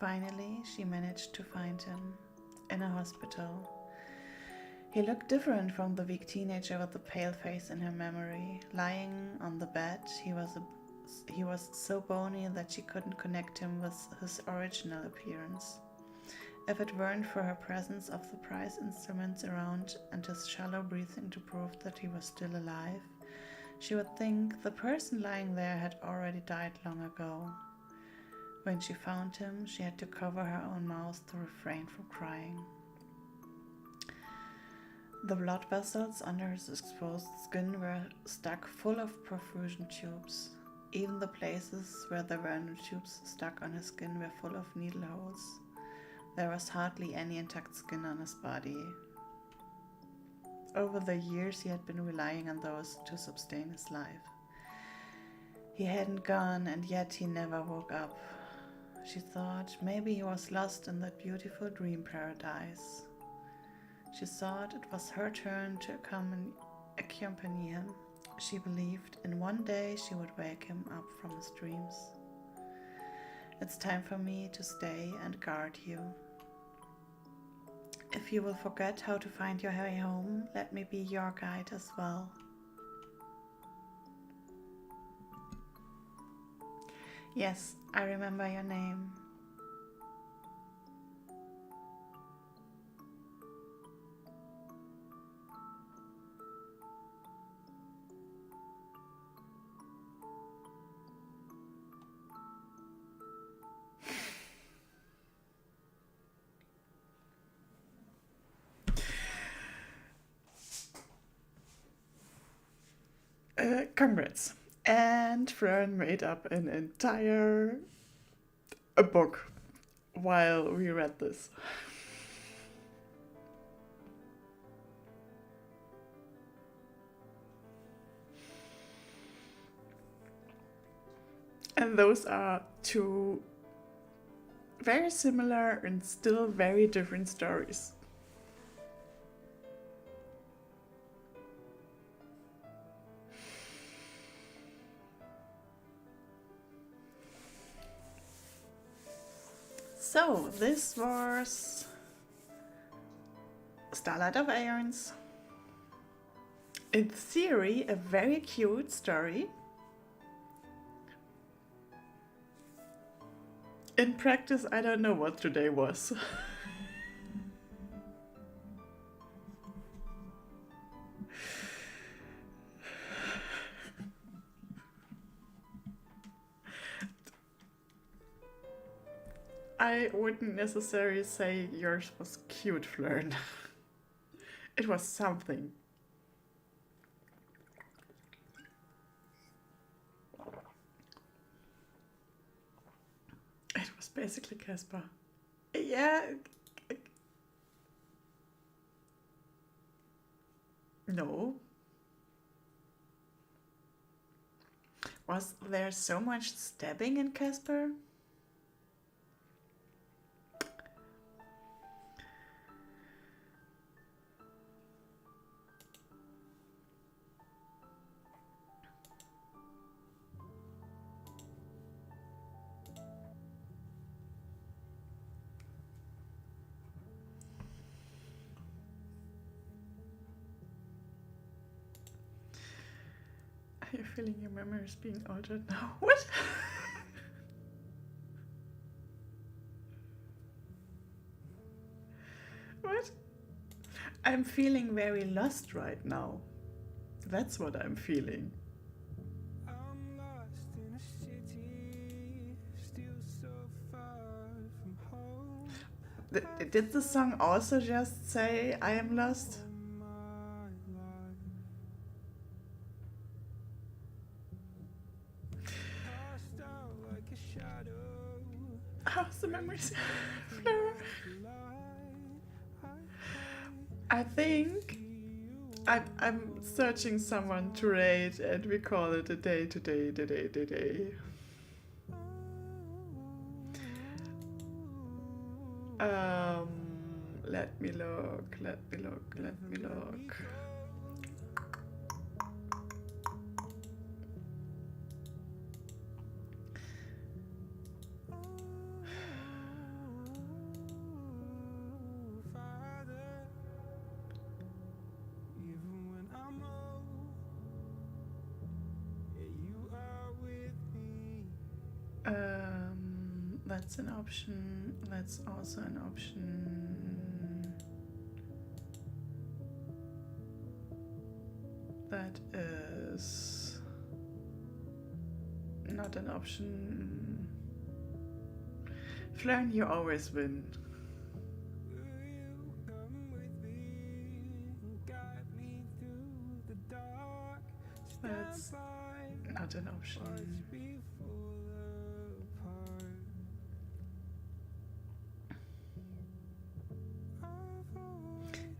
Speaker 1: Finally, she managed to find him in a hospital. He looked different from the weak teenager with the pale face in her memory. Lying on the bed, he was so bony that she couldn't connect him with his original appearance. If it weren't for her presence of the prize instruments around and his shallow breathing to prove that he was still alive, she would think the person lying there had already died long ago. When she found him, she had to cover her own mouth to refrain from crying. The blood vessels under his exposed skin were stuck full of perfusion tubes. Even the places where there were no tubes stuck on his skin were full of needle holes. There was hardly any intact skin on his body. Over the years, he had been relying on those to sustain his life. He hadn't gone, and yet he never woke up. She thought maybe he was lost in that beautiful dream paradise. She thought it was her turn to accompany him. She believed in one day she would wake him up from his dreams. It's time for me to stay and guard you. If you will forget how to find your way home, let me be your guide as well. Yes, I remember your name. Congrats. And Fern made up an entire book while we read this. And those are two very similar and still very different stories. So, this was Starlight of Aeons. In theory, a very cute story. In practice, I don't know what today was. I wouldn't necessarily say yours was cute, Flern. It was something. It was basically Casper. Yeah. No. Was there so much stabbing in Casper? Are you feeling your memory is being altered now? What? What? I'm feeling very lost right now. That's what I'm feeling.
Speaker 4: I'm lost in a city, still so far from home.
Speaker 1: Did the song also just say I am lost?
Speaker 4: My life passed out like a shadow.
Speaker 1: How's the memories? Fleur? I think I'm searching someone to rate and we call it a day today. Let me look. That's an option. That's also an option. That is not an option. Flern, you always win. That's not an option.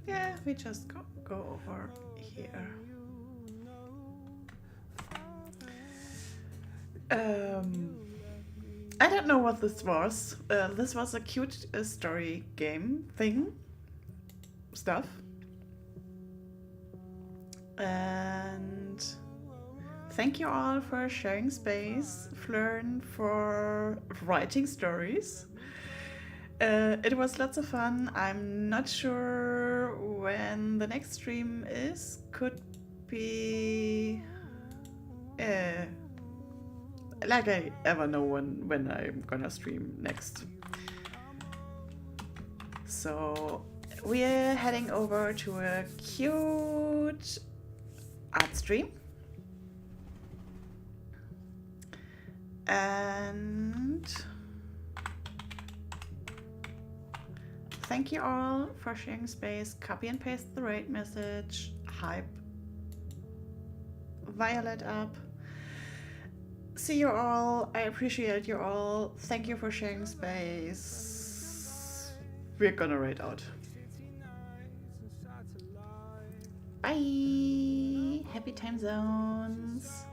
Speaker 1: Yeah, we just go over here. I don't know what this was. This was a cute story game thing stuff. And thank you all for sharing space, Flern for writing stories. It was lots of fun. I'm not sure when the next stream is. Could be like I ever know when I'm gonna stream next. So we're heading over to a cute art stream. And thank you all for sharing space. Copy and paste the raid message. Hype Violet up. See you all. I appreciate you all. Thank you for sharing space. We're gonna raid out. Bye. Happy time zones.